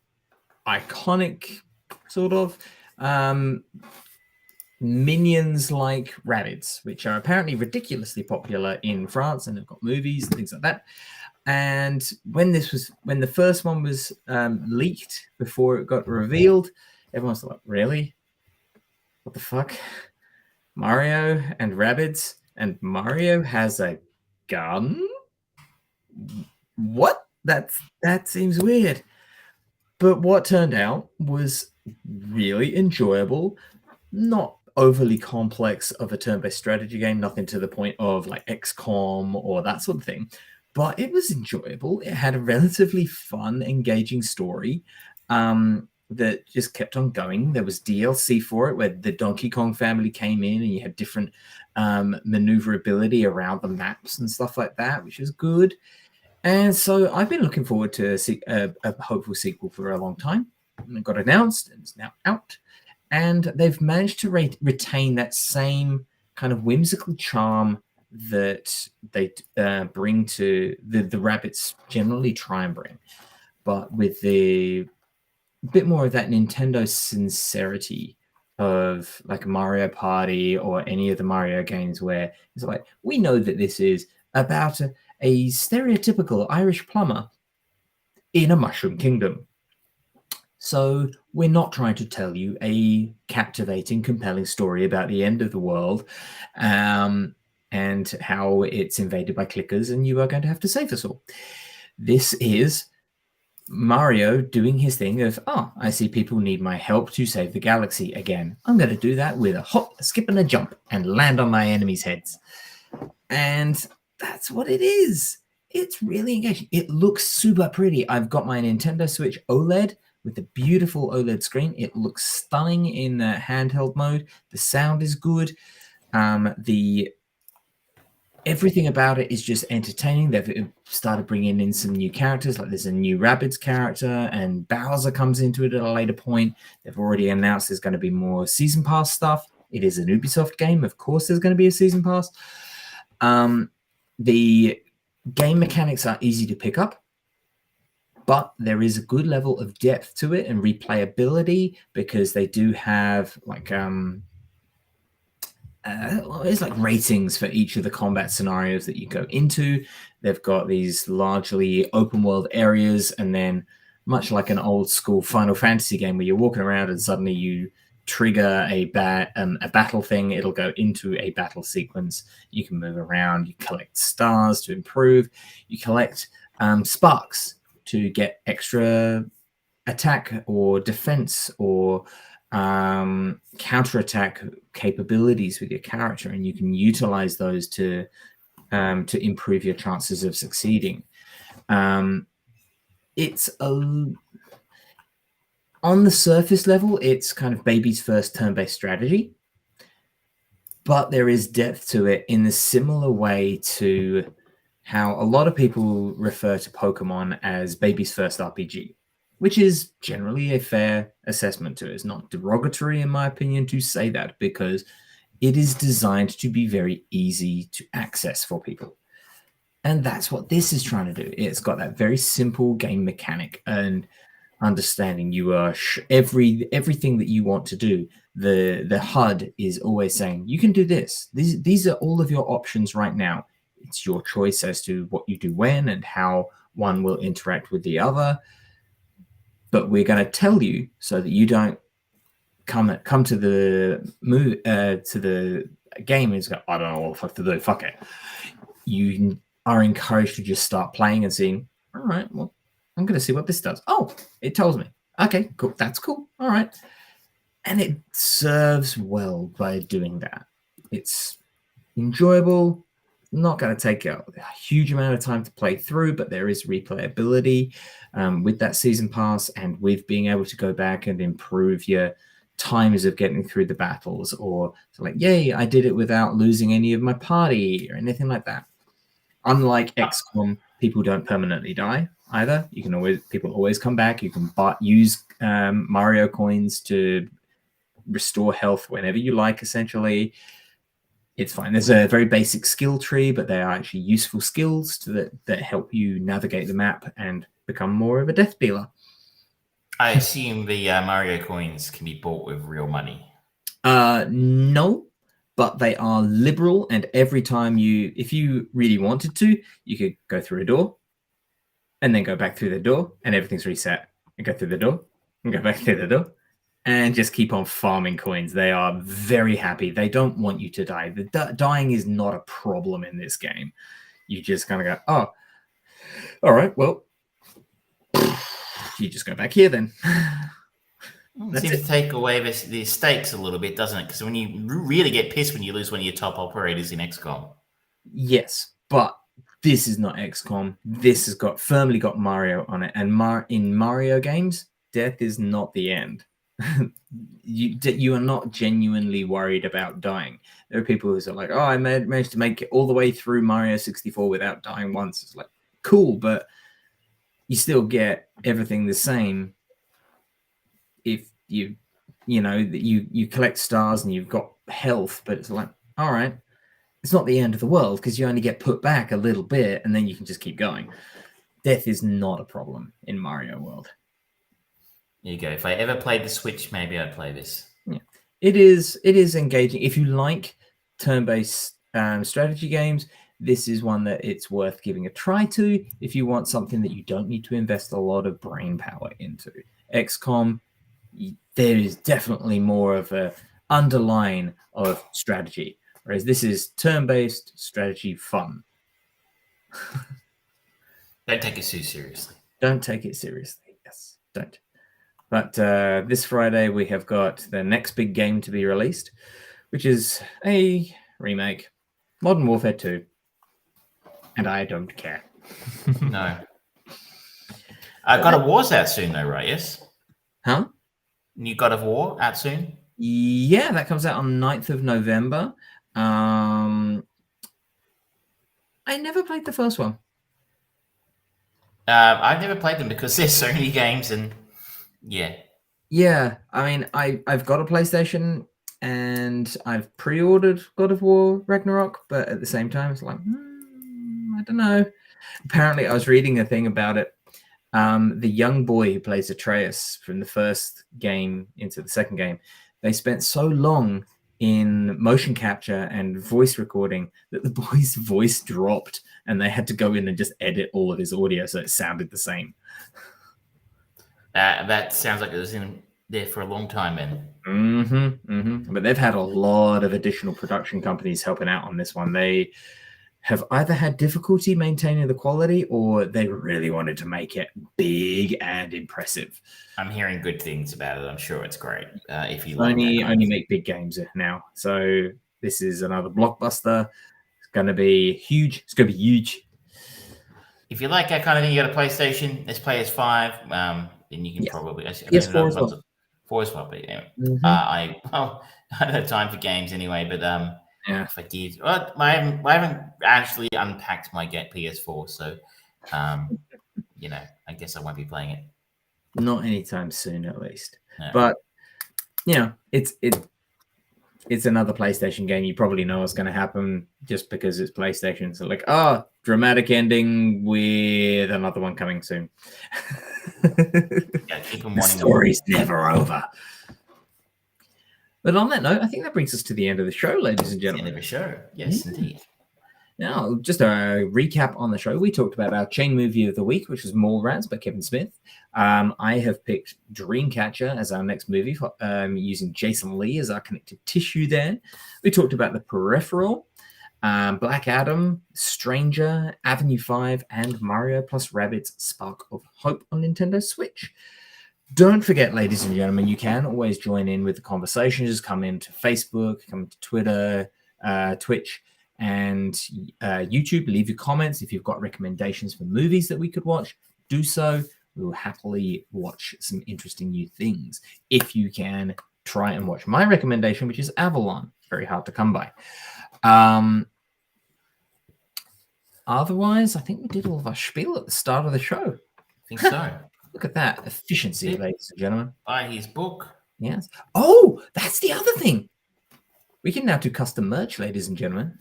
iconic sort of minions-like Rabbids, which are apparently ridiculously popular in France, and they've got movies and things like that. And when the first one was leaked before it got revealed, everyone's like, "Really? What the fuck? Mario and Rabbids, and Mario has a gun? What? That seems weird." But what turned out was really enjoyable, not overly complex of a turn-based strategy game, nothing to the point of like XCOM or that sort of thing. But it was enjoyable. It had a relatively fun, engaging story that just kept on going. There was DLC for it where the Donkey Kong family came in and you had different maneuverability around the maps and stuff like that, which was good. And so I've been looking forward to a hopeful sequel for a long time. And it got announced and it's now out. And they've managed to retain that same kind of whimsical charm that they bring to the Rabbids generally try and bring, but with the bit more of that Nintendo sincerity of like Mario Party or any of the Mario games where it's like, we know that this is about a stereotypical Irish plumber in a mushroom kingdom. So we're not trying to tell you a captivating, compelling story about the end of the world. And and how it's invaded by clickers, and you are going to have to save us all. This is Mario doing his thing of, I see people need my help to save the galaxy again. I'm going to do that with a hop, a skip, and a jump and land on my enemies' heads. And that's what it is. It's really engaging. It looks super pretty. I've got my Nintendo Switch OLED with a beautiful OLED screen. It looks stunning in the handheld mode. The sound is good. Everything about it is just entertaining. They've started bringing in some new characters, like there's a new Rabbids character, and Bowser comes into it at a later point. They've already announced there's going to be more Season Pass stuff. It is an Ubisoft game. Of course there's going to be a Season Pass. The game mechanics are easy to pick up, but there is a good level of depth to it and replayability, because they do have it's like ratings for each of the combat scenarios that you go into. They've got these largely open world areas, and then much like an old school Final Fantasy game where you're walking around and suddenly you trigger a battle thing, it'll go into a battle sequence. You can move around, you collect stars to improve, you collect sparks to get extra attack or defense or counterattack capabilities with your character, and you can utilize those to improve your chances of succeeding. It's on the surface level, it's kind of baby's first turn-based strategy, but there is depth to it in the similar way to how a lot of people refer to Pokemon as baby's first RPG, which is generally a fair assessment to it. It's not derogatory, in my opinion, to say that, because it is designed to be very easy to access for people. And that's what this is trying to do. It's got that very simple game mechanic and understanding. You are everything that you want to do. The HUD is always saying, you can do this. These are all of your options right now. It's your choice as to what you do when and how one will interact with the other. But we're going to tell you so that you don't come to the game and go, I don't know what the fuck to do. Fuck it. You are encouraged to just start playing and seeing, all right, well, I'm going to see what this does. Oh, it tells me. Okay, cool. That's cool. All right. And it serves well by doing that. It's enjoyable. Not going to take a huge amount of time to play through, but there is replayability with that season pass, and with being able to go back and improve your times of getting through the battles, or like, yay, I did it without losing any of my party or anything like that. Unlike XCOM, people don't permanently die either. People always come back. You can use Mario coins to restore health whenever you like, essentially. It's fine. There's a very basic skill tree, but they are actually useful skills that help you navigate the map and become more of a death dealer. I assume the Mario coins can be bought with real money. No, but they are liberal, and every time if you really wanted to, you could go through a door and then go back through the door, and everything's reset, and go through the door and go back through the door. And just keep on farming coins. They are very happy. They don't want you to die. Dying is not a problem in this game. You just kind of go, oh, all right, well, you just go back here then. It seems to take away the stakes a little bit, doesn't it? Because when you really get pissed when you lose one of your top operators in XCOM. Yes, but this is not XCOM. This has firmly got Mario on it. And in Mario games, death is not the end. You are not genuinely worried about dying. There are people who are like, oh, I managed to make it all the way through Mario 64 without dying once. It's like, cool, but you still get everything the same if you collect stars and you've got health. But it's like, all right, it's not the end of the world, because you only get put back a little bit and then you can just keep going. Death is not a problem in Mario World. There you go. If I ever played the Switch, maybe I'd play this. Yeah, it is engaging. If you like turn-based strategy games, this is one that it's worth giving a try to. If you want something that you don't need to invest a lot of brain power into, XCOM, there is definitely more of a underline of strategy. Whereas this is turn-based strategy fun. Don't take it too seriously. Don't take it seriously. Yes, don't. But this Friday, we have got the next big game to be released, which is a remake, Modern Warfare 2. And I don't care. No. God of War's out soon, though, right? Yes? Huh? New God of War out soon? Yeah, that comes out on 9th of November. I never played the first one. I've never played them because there's so many games and yeah. Yeah, I mean, I've got a PlayStation and I've pre-ordered God of War Ragnarok, but at the same time, it's like, I don't know. Apparently, I was reading a thing about it. The young boy who plays Atreus from the first game into the second game, they spent so long in motion capture and voice recording that the boy's voice dropped and they had to go in and just edit all of his audio so it sounded the same. That sounds like it was in there for a long time, then. But they've had a lot of additional production companies helping out on this one. They have either had difficulty maintaining the quality or they really wanted to make it big and impressive. I'm hearing good things about it. I'm sure it's great. If you only make big games now, so this is another blockbuster. It's going to be huge. It's going to be huge. If you like that kind of thing, you got a PlayStation. Let's play PS5. Then you can probably PS4 as well. 4 as well, but yeah. I don't have time for games anyway, but yeah. If I did, well, I haven't actually unpacked my PS4, so I guess I won't be playing it. Not anytime soon, at least. No. But it's another PlayStation game. You probably know what's going to happen just because it's PlayStation. So like, dramatic ending with another one coming soon. Yeah, keep them wanting. The story's never over. But on that note, I think that brings us to the end of the show, ladies and gentlemen. End of the show. Yes, indeed. Now, just a recap on the show. We talked about our chain movie of the week, which was Mallrats by Kevin Smith. I have picked Dreamcatcher as our next movie, using Jason Lee as our connective tissue there. We talked about The Peripheral, Black Adam, Stranger, Avenue 5, and Mario plus Rabbids Spark of Hope on Nintendo Switch. Don't forget, ladies and gentlemen, you can always join in with the conversation. Just come into Facebook, come to Twitter, Twitch, and YouTube. Leave your comments. If you've got recommendations for movies that we could watch, do so. We will happily watch some interesting new things. If you can, try and watch my recommendation, which is Avalon. Very hard to come by. Otherwise, I think we did all of our spiel at the start of the show. I think so. Look at that efficiency, ladies and gentlemen. Buy his book. Yes. Oh, that's the other thing. We can now do custom merch, ladies and gentlemen.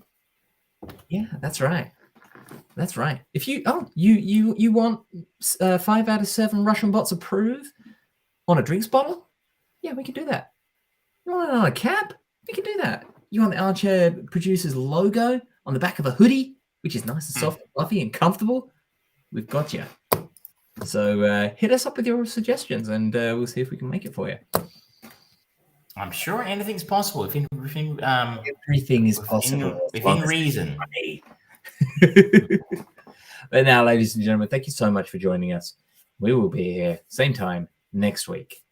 Yeah, that's right. That's right. If you you want 5 out of 7 Russian bots approve on a drinks bottle, yeah, we can do that. You want it on a cap? We can do that. You want the Armchair Producers logo on the back of a hoodie, which is nice and soft and fluffy and comfortable? We've got you. So hit us up with your suggestions, and we'll see if we can make it for you. I'm sure anything's possible. Everything is possible within reason. But now, ladies and gentlemen, thank you so much for joining us. We will be here same time next week.